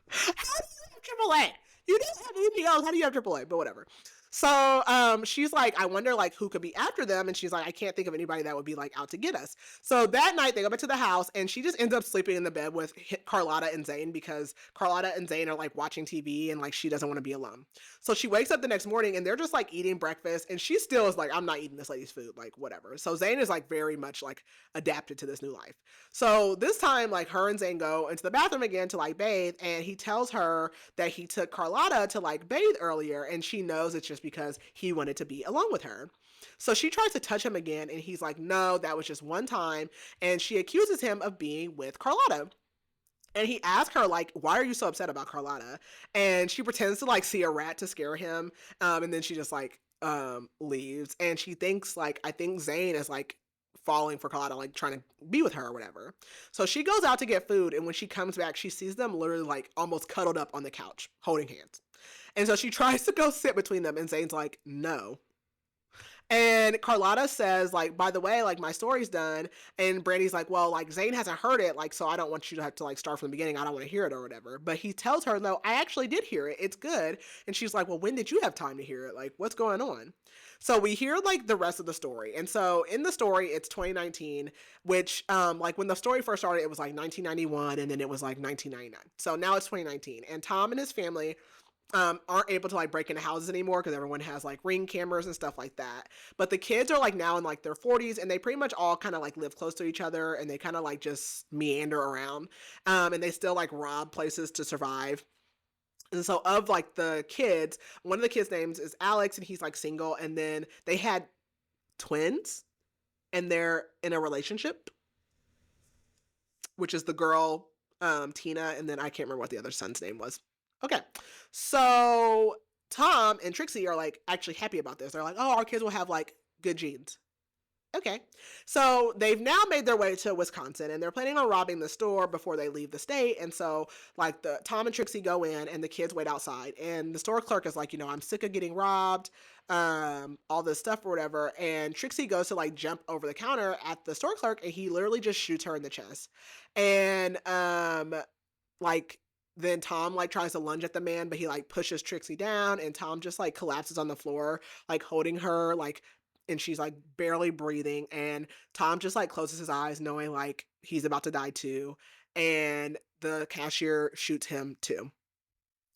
How do you have AAA? You don't have anything else. How do you have AAA? But whatever. So she's like, I wonder like who could be after them, and she's like, I can't think of anybody that would be like out to get us. So that night they go back to the house, and she just ends up sleeping in the bed with Carlotta and Zane because Carlotta and Zane are like watching TV, and like she doesn't want to be alone. So she wakes up the next morning, and they're just like eating breakfast, and she still is like, I'm not eating this lady's food, like whatever. So Zane is like very much like adapted to this new life. So this time like her and Zane go into the bathroom again to like bathe, and he tells her that he took Carlotta to like bathe earlier, and she knows it's just because he wanted to be alone with her. So she tries to touch him again, and he's like, no, that was just one time. And she accuses him of being with Carlotta. And he asks her, like, why are you so upset about Carlotta? And she pretends to like see a rat to scare him. And then she just like leaves. And she thinks like, I think Zane is like falling for Carlotta, like trying to be with her or whatever. So she goes out to get food, and when she comes back, she sees them literally like almost cuddled up on the couch, holding hands. And so she tries to go sit between them, and Zane's like, no. And Carlotta says, like, by the way, like, my story's done. And Brandy's like, well, like, Zane hasn't heard it, like, so I don't want you to have to, like, start from the beginning. I don't want to hear it or whatever. But he tells her, no, I actually did hear it. It's good. And she's like, well, when did you have time to hear it? Like, what's going on? So we hear, like, the rest of the story. And so in the story, it's 2019, which, like, when the story first started, it was, like, 1991, and then it was, like, 1999. So now it's 2019. And Tom and his family aren't able to like break into houses anymore because everyone has like Ring cameras and stuff like that. But the kids are like now in like their 40s, and they pretty much all kind of like live close to each other, and they kind of like just meander around, and they still like rob places to survive. And so of like the kids, one of the kids' names is Alex, and he's like single, and then they had twins, and they're in a relationship, which is the girl, Tina, and then I can't remember what the other son's name was. Okay. So Tom and Trixie are like actually happy about this. They're like, oh, our kids will have like good genes. Okay. So they've now made their way to Wisconsin, and they're planning on robbing the store before they leave the state. And so like the Tom and Trixie go in, and the kids wait outside, and the store clerk is like, you know, I'm sick of getting robbed, all this stuff or whatever. And Trixie goes to like jump over the counter at the store clerk, and he literally just shoots her in the chest. And like then Tom like tries to lunge at the man, but he like pushes Trixie down, and Tom just like collapses on the floor, like holding her, like, and she's like barely breathing, and Tom just like closes his eyes knowing like he's about to die too. And the cashier shoots him too.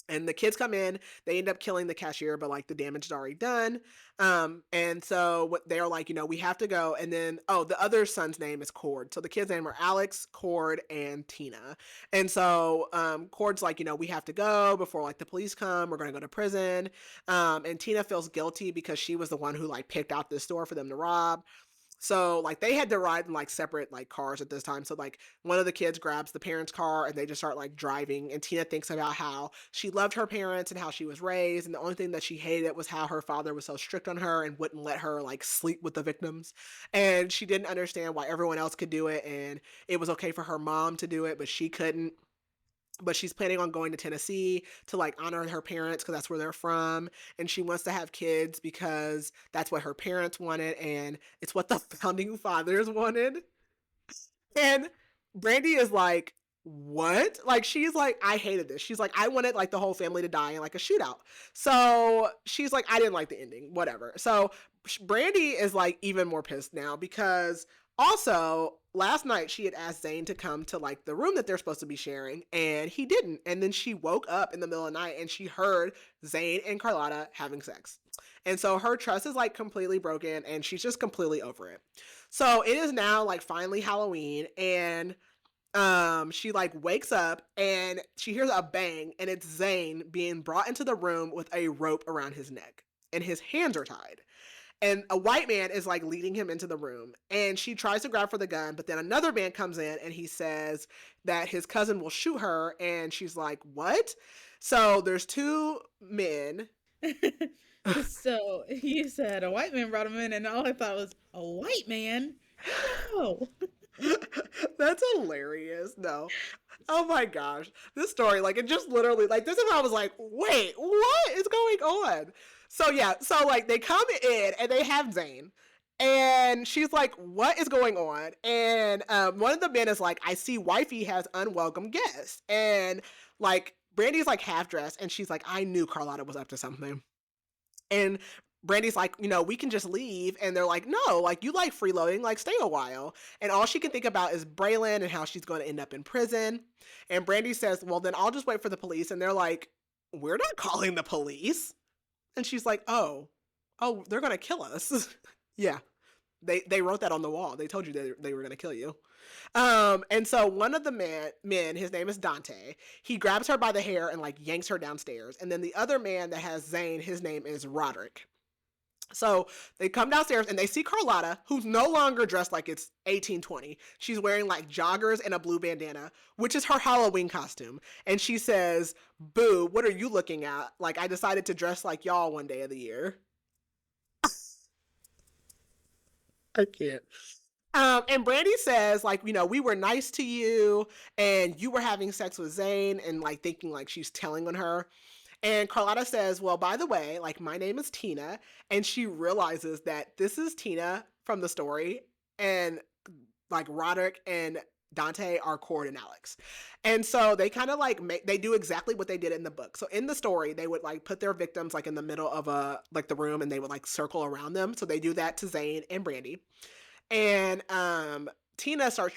And the kids come in, they end up killing the cashier, but like the damage is already done. And so what they're like, you know, we have to go. And then, oh, the other son's name is Cord. So the kids' name are Alex, Cord, and Tina. And so Cord's like, you know, we have to go before like the police come. We're going to go to prison. And Tina feels guilty because she was the one who like picked out this store for them to rob. So like they had to ride in like separate like cars at this time. So like one of the kids grabs the parents' car, and they just start like driving. And Tina thinks about how she loved her parents and how she was raised, and the only thing that she hated was how her father was so strict on her and wouldn't let her like sleep with the victims. And she didn't understand why everyone else could do it, and it was okay for her mom to do it, but she couldn't. But she's planning on going to Tennessee to like honor her parents because that's where they're from, and she wants to have kids because that's what her parents wanted, and it's what the founding fathers wanted. And Brandy is like, what? Like, she's like, I hated this. She's like, I wanted like the whole family to die in like a shootout. So she's like, I didn't like the ending, whatever. So Brandy is like even more pissed now because also last night she had asked Zane to come to like the room that they're supposed to be sharing, and he didn't. And then she woke up in the middle of the night, and she heard Zane and Carlotta having sex. And so her trust is like completely broken, and she's just completely over it. So it is now like finally Halloween, and she like wakes up, and she hears a bang, and it's Zane being brought into the room with a rope around his neck, and his hands are tied. And a white man is like leading him into the room, and she tries to grab for the gun, but then another man comes in, and he says that his cousin will shoot her, and she's like, what? So there's two men. So you said a white man brought him in, and all I thought was, a white man? No. That's hilarious. No. Oh my gosh. This story, like, it just literally, like, this is when I was like, wait, what is going on? So, yeah. So, like, they come in and they have Zane. And she's like, what is going on? And one of the men is like, I see wifey has unwelcome guests. And, like, Brandy's, like, half dressed. And she's like, I knew Carlotta was up to something. And Brandy's like, we can just leave. And they're like, no, like, you like freeloading, like, stay a while. And all she can think about is Braylon and how she's going to end up in prison. And Brandy says, well, then I'll just wait for the police. And they're like, we're not calling the police. And she's like, oh, they're going to kill us. Yeah. They wrote that on the wall. They told you they were going to kill you. And so one of the men, his name is Dante, he grabs her by the hair and like yanks her downstairs. And then the other man that has Zane, his name is Roderick. So they come downstairs and they see Carlotta, who's no longer dressed like it's 1820. She's wearing like joggers and a blue bandana, which is her Halloween costume. And she says, boo, what are you looking at? Like, I decided to dress like y'all one day of the year. I can't. And Brandy says, like, we were nice to you and you were having sex with Zane, and like thinking like she's telling on her. And Carlotta says, well, by the way, like, my name is Tina. And she realizes that this is Tina from the story. And like Roderick and Dante are Cord and Alex. And so they kind of like they do exactly what they did in the book. So in the story, they would like put their victims like in the middle of the room, and they would like circle around them. So they do that to Zane and Brandy. And Tina slash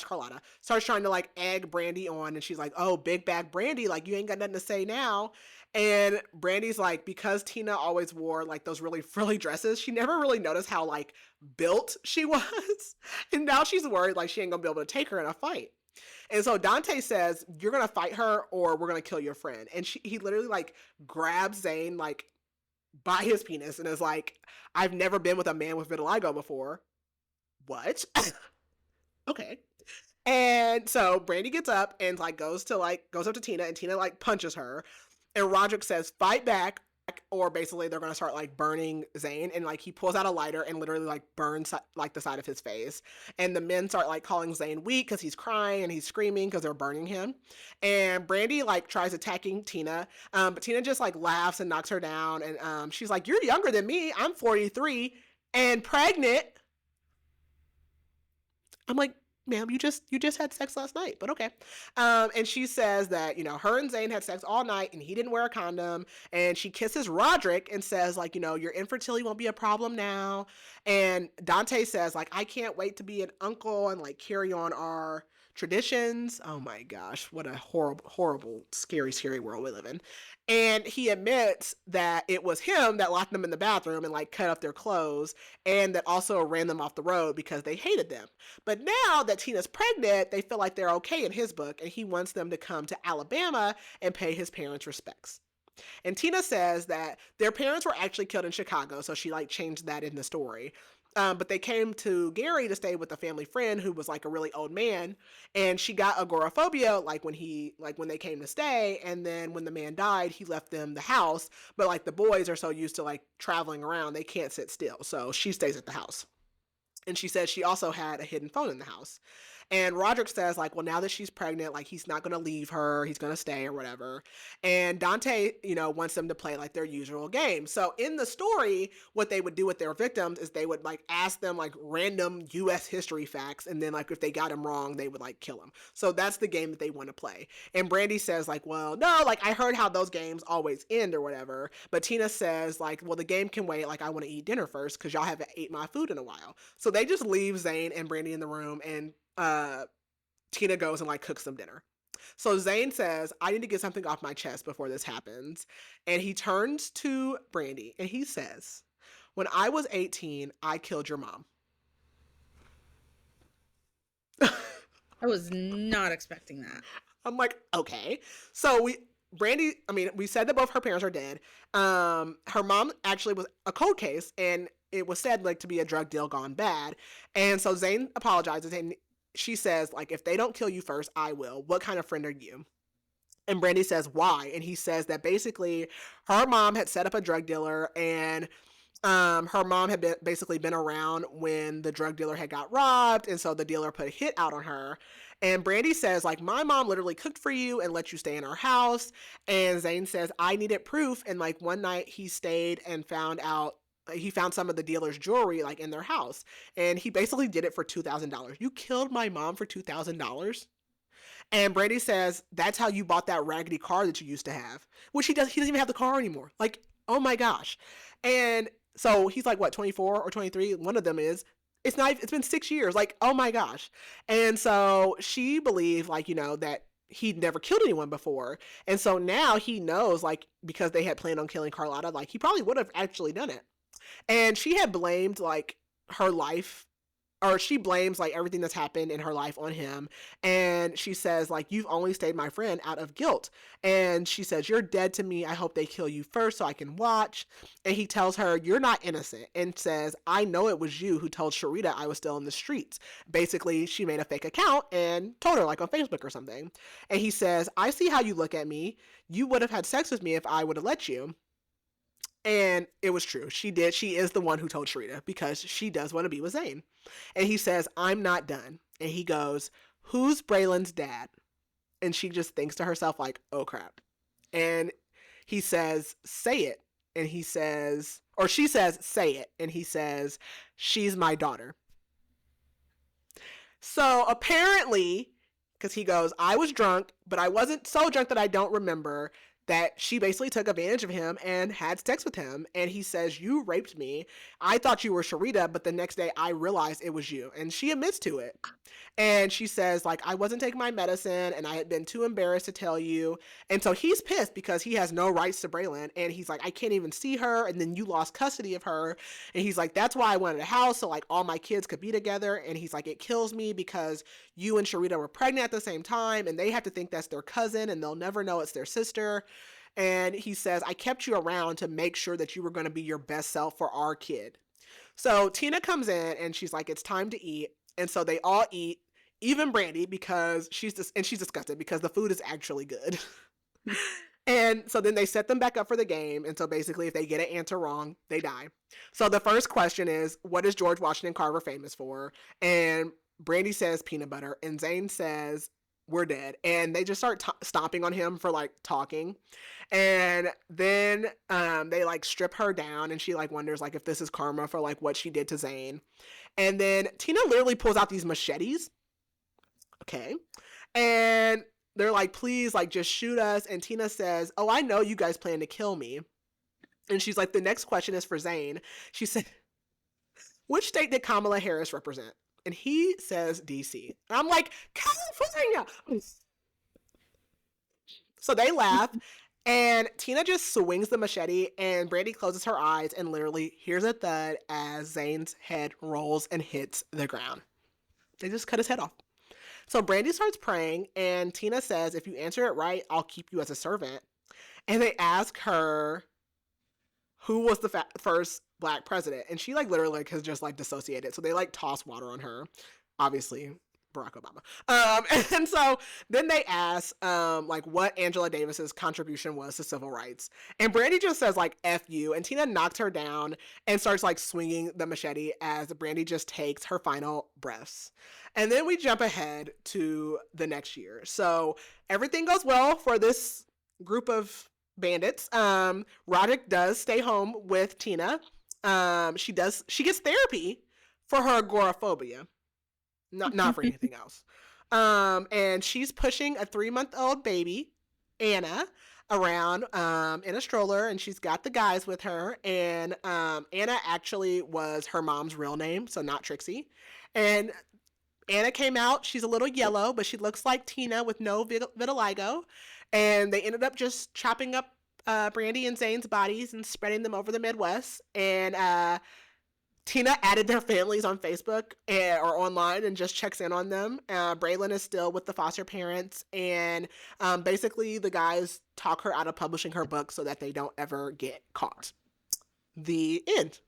Carlotta starts trying to like egg Brandy on, and she's like, oh, big bag Brandy, like, you ain't got nothing to say now. And Brandy's like, because Tina always wore like those really frilly dresses, she never really noticed how like built she was. And now she's worried like she ain't gonna be able to take her in a fight. And so Dante says, you're gonna fight her or we're gonna kill your friend. And he literally like grabs Zane like by his penis and is like, I've never been with a man with vitiligo before. What? Okay. And so Brandy gets up and like goes up to Tina, and Tina like punches her. And Roderick says, fight back, or basically they're gonna start like burning Zane. And like he pulls out a lighter and literally like burns like the side of his face. And the men start like calling Zane weak because he's crying and he's screaming because they're burning him. And Brandy like tries attacking Tina, but Tina just like laughs and knocks her down. And she's like, you're younger than me. I'm 43 and pregnant. I'm like, ma'am, you just had sex last night, but okay. And she says that, her and Zane had sex all night and he didn't wear a condom. And she kisses Roderick and says, like, your infertility won't be a problem now. And Dante says, like, I can't wait to be an uncle and like carry on our traditions. Oh my gosh, what a horrible, scary world we live in. And he admits that it was him that locked them in the bathroom and like cut up their clothes, and that also ran them off the road because they hated them. But now that Tina's pregnant, they feel like they're okay in his book, and he wants them to come to Alabama and pay his parents respects. And Tina says that their parents were actually killed in Chicago, so she like changed that in the story. But they came to Gary to stay with a family friend who was like a really old man, and she got agoraphobia when they came to stay. And then when the man died, he left them the house. But like the boys are so used to like traveling around, they can't sit still, so she stays at the house. And she says she also had a hidden phone in the house. And Roderick says, like, well, now that she's pregnant, like, he's not going to leave her. He's going to stay or whatever. And Dante, wants them to play, like, their usual game. So in the story, what they would do with their victims is they would, like, ask them, like, random U.S. history facts. And then, like, if they got them wrong, they would, like, kill them. So that's the game that they want to play. And Brandy says, like, well, no, like, I heard how those games always end or whatever. But Tina says, like, well, the game can wait. Like, I want to eat dinner first because y'all haven't ate my food in a while. So they just leave Zane and Brandy in the room, and Tina goes and like cooks some dinner. So Zane says, I need to get something off my chest before this happens. And he turns to Brandy and he says, when I was 18, I killed your mom. I was not expecting that. I'm like, okay. So we said that both her parents are dead. Her mom actually was a cold case, and it was said like to be a drug deal gone bad. And so Zane apologizes, and she says, like, if they don't kill you first, I will. What kind of friend are you? And Brandy says, why? And he says that basically her mom had set up a drug dealer, and Her mom had basically been around when the drug dealer had got robbed, and so the dealer put a hit out on her. And Brandy says, like, my mom literally cooked for you and let you stay in our house. And Zane says, I needed proof. And like one night he stayed and he found some of the dealer's jewelry like in their house. And he basically did it for $2,000. You killed my mom for $2,000? And Brady says, that's how you bought that raggedy car that you used to have. Which he doesn't even have the car anymore. Like, oh my gosh. And so he's like, what, 24 or 23? One of them is. It's been 6 years. Like, oh my gosh. And so she believed, like, that he'd never killed anyone before. And so now he knows, like, because they had planned on killing Carlotta, like, he probably would have actually done it. And she had blamed, like, her life, or she blames like everything that's happened in her life on him. And she says, like, you've only stayed my friend out of guilt. And she says, you're dead to me. I hope they kill you first so I can watch. And he tells her, you're not innocent, and says, I know it was you who told Sharita I was still in the streets. Basically, she made a fake account and told her, like, on Facebook or something. And he says, I see how you look at me. You would have had sex with me if I would have let you. And it was true. She did. She is the one who told Sharita because she does want to be with Zane. And he says, I'm not done. And he goes, who's Braylon's dad? And she just thinks to herself, like, oh crap. And he says, say it. And he says, or she says, say it. And he says, she's my daughter. So apparently, because he goes, I was drunk, but I wasn't so drunk that I don't remember, that she basically took advantage of him and had sex with him. And he says, you raped me. I thought you were Sharita, but the next day I realized it was you. And she admits to it. And she says, like, I wasn't taking my medicine and I had been too embarrassed to tell you. And so he's pissed because he has no rights to Braylon. And he's like, I can't even see her. And then you lost custody of her. And he's like, that's why I wanted a house so like all my kids could be together. And he's like, it kills me because you and Sharita were pregnant at the same time and they have to think that's their cousin and they'll never know it's their sister. And he says, I kept you around to make sure that you were going to be your best self for our kid. So Tina comes in and she's like, it's time to eat. And so they all eat, even Brandy, because she's disgusted because the food is actually good. And so then they set them back up for the game. And so basically if they get an answer wrong, they die. So the first question is, what is George Washington Carver famous for? And Brandy says peanut butter. And Zane says, we're dead. And they just start stomping on him for like talking. And then they like strip her down and she like wonders like if this is karma for like what she did to Zane. And then Tina literally pulls out these machetes. Okay. And they're like, please, like, just shoot us. And Tina says, oh, I know you guys plan to kill me. And she's like, the next question is for Zane. She said, which state did Kamala Harris represent? And he says DC. And I'm like, California. So they laugh. And Tina just swings the machete and Brandy closes her eyes and literally hears a thud as Zane's head rolls and hits the ground. They just cut his head off. So Brandy starts praying and Tina says, if you answer it right, I'll keep you as a servant. And they ask her who was the first black president. And she like literally has just like dissociated. So they like toss water on her. Obviously, Barack Obama. And so then they ask like what Angela Davis's contribution was to civil rights. And Brandy just says like F you. And Tina knocks her down and starts like swinging the machete as Brandy just takes her final breaths. And then we jump ahead to the next year. So everything goes well for this group of bandits. Roderick does stay home with Tina. She gets therapy for her agoraphobia. Not for anything else. And she's pushing a 3-month-old baby, Anna, around in a stroller, and she's got the guys with her. And Anna actually was her mom's real name, so not Trixie. And Anna came out. She's a little yellow, but she looks like Tina with no vitiligo. And they ended up just chopping up Brandy and Zane's bodies and spreading them over the Midwest. And Tina added their families on Facebook or online and just checks in on them. Braylon is still with the foster parents. And basically the guys talk her out of publishing her book so that they don't ever get caught. The end.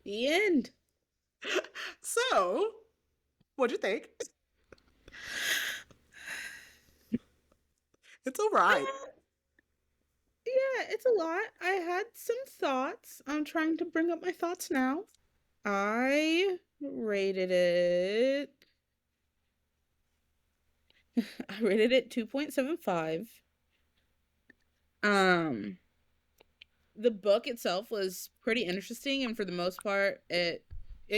The end. So, what'd you think? It's all right. it's a lot. I had some thoughts. I'm trying to bring up my thoughts now. I rated it. I rated it 2.75. Um, the book itself was pretty interesting, and for the most part, it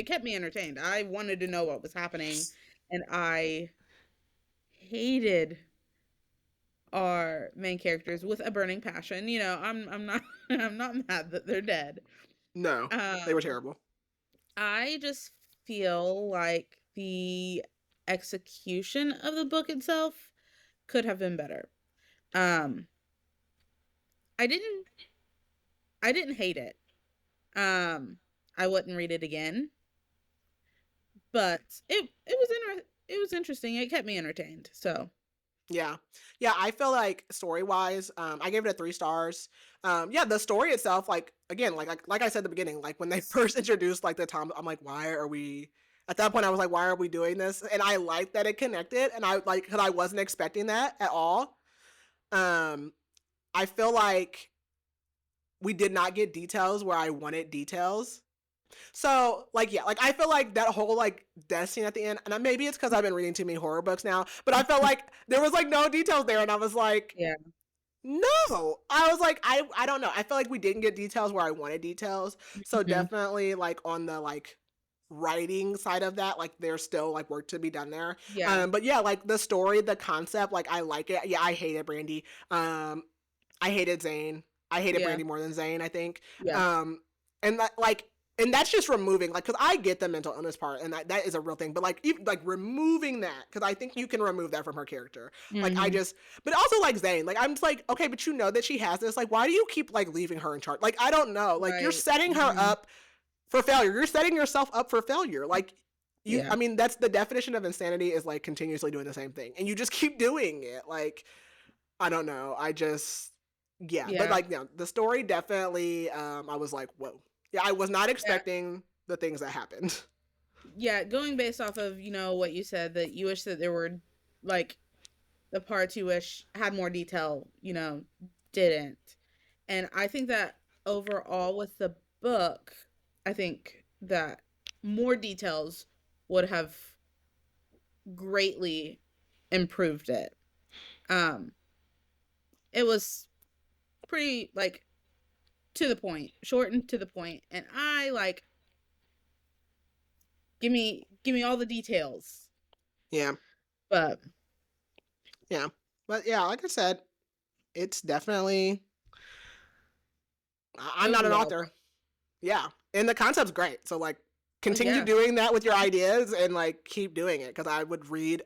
kept me entertained. I wanted to know what was happening, and I hated our main characters with a burning passion. I'm not I'm not mad that they're dead. No, they were Um, terrible. I just feel like the execution of the book itself could have been better. Um, I didn't I didn't hate it. Um, I wouldn't read it again, but it was interesting. It kept me entertained. So, Yeah. Yeah, I feel like story-wise, I gave it a 3 stars. Yeah, the story itself, like, again, like I said at the beginning, like, when they first introduced, like, the Tom, I'm like, "Why are we" at that point, I was like, "Why are we doing this?" And I like that it connected, and I like, because I wasn't expecting that at all. Um, I feel like we did not get details where I wanted details. So, like, yeah, like, I feel like that whole, like, death scene at the end, and maybe it's because I've been reading too many horror books now, but I felt like there was, like, no details there, and I was like, yeah. no. I was like, I don't know. I feel like we didn't get details where I wanted details. So Mhm. definitely, like, on the, like, writing side of that, like, there's still, like, work to be done there. Yeah. But yeah, like, the story, the concept, like, I like it. Yeah, I hated Brandy. I hated Zane. I hated Yeah. Brandy more than Zane, I think. Yeah. Um, and that, like, and that's just removing, like, because I get the mental illness part, and that is a real thing. But like, even like removing that, because I think you can remove that from her character. Like, I Mhm. just, but also like Zane, like, I'm just like, okay, but you know that she has this. Like, why do you keep like leaving her in charge? Like, I don't know. Like, you're Right. setting her Mhm. up for failure. You're setting yourself up for failure. Like, you, Yeah. I mean, that's the definition of insanity, is like continuously doing the same thing, and you just keep doing it. Like, I don't know. I just, yeah, but Yeah. like, yeah, the story definitely, I was like, whoa. Yeah, I was not Yeah. expecting the things that happened. Yeah, going based off of, what you said, that you wish that there were, like, the parts you wish had more detail, didn't. And I think that overall with the book, I think that more details would have greatly improved it. Um, it was pretty, like, to the point, short and to the point, and I like, give me all the details. Yeah, But yeah. But yeah, like I said, it's definitely, I'm not an overall, author. Yeah. And the concept's great. So like, continue yeah, doing that with your ideas, and like keep doing it, because I would read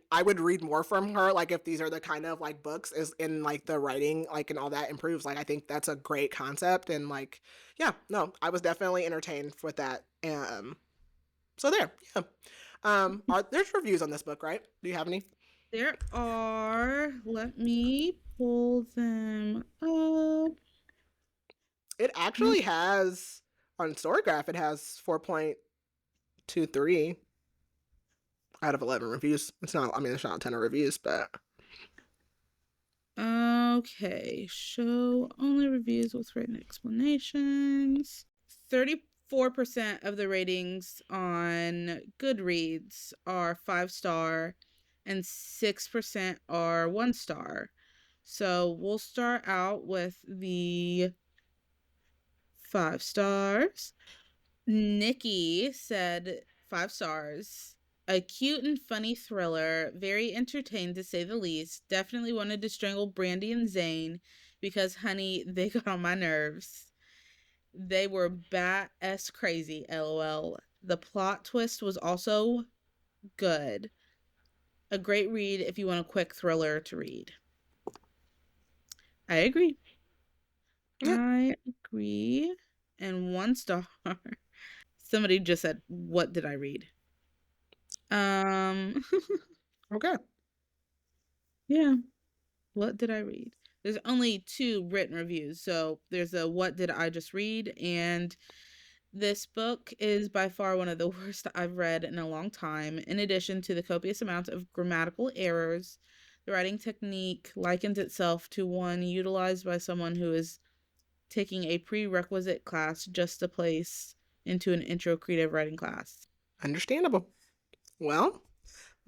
more from her, like, if these are the kind of like books is in like the writing, like, and all that improves. Like, I think that's a great concept, and like, yeah, no, I was definitely entertained with that. So there, yeah. There's reviews on this book, right? Do you have any? there are. Let me pull them up. It actually has, on Storygraph, it has 4.23 out of 11 reviews. It's not, I mean, it's not a ton of reviews, but Okay, show only reviews with written explanations. 34% of the ratings on Goodreads are 5-star and 6% are 1-star. So we'll start out with the 5 stars. Nikki said 5 stars. A cute and funny thriller, very entertained to say the least. Definitely wanted to strangle Brandy and Zane because, honey, they got on my nerves. They were bat-s crazy, lol. The plot twist was also good. A great read if you want a quick thriller to read. I agree. yeah, I agree. And 1 star. Somebody just said, "What did I read?" Um, okay. yeah. What did I read? There's only 2 written reviews. So there's a "What did I just read?" and this book is by far one of the worst I've read in a long time. In addition to the copious amount of grammatical errors, the writing technique likens itself to one utilized by someone who is taking a prerequisite class just to place into an intro creative writing class. Understandable. Well,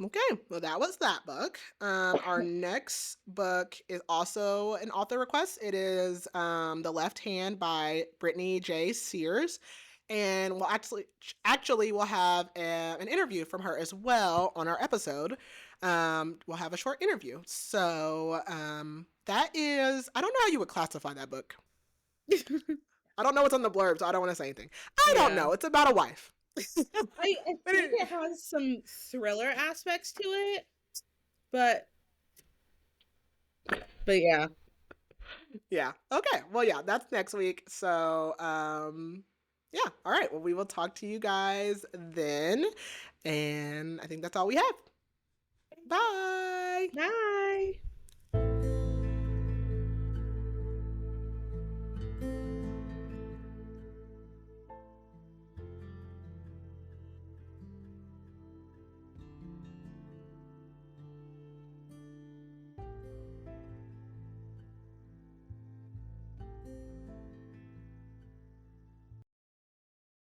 okay. Well, that was that book. Our next book is also an author request. It is The Left Hand by Brittany J. Sears. And we'll actually we'll have an interview from her as well on our episode. We'll have a short interview. So that is, I don't know how you would classify that book. I don't know what's on the blurb, so I don't want to say anything. I don't know. It's about a wife. I think it has some thriller aspects to it, but yeah. Yeah. Okay. Well, yeah, that's next week. So, yeah. All right. Well, we will talk to you guys then. And I think that's all we have. Bye. Bye.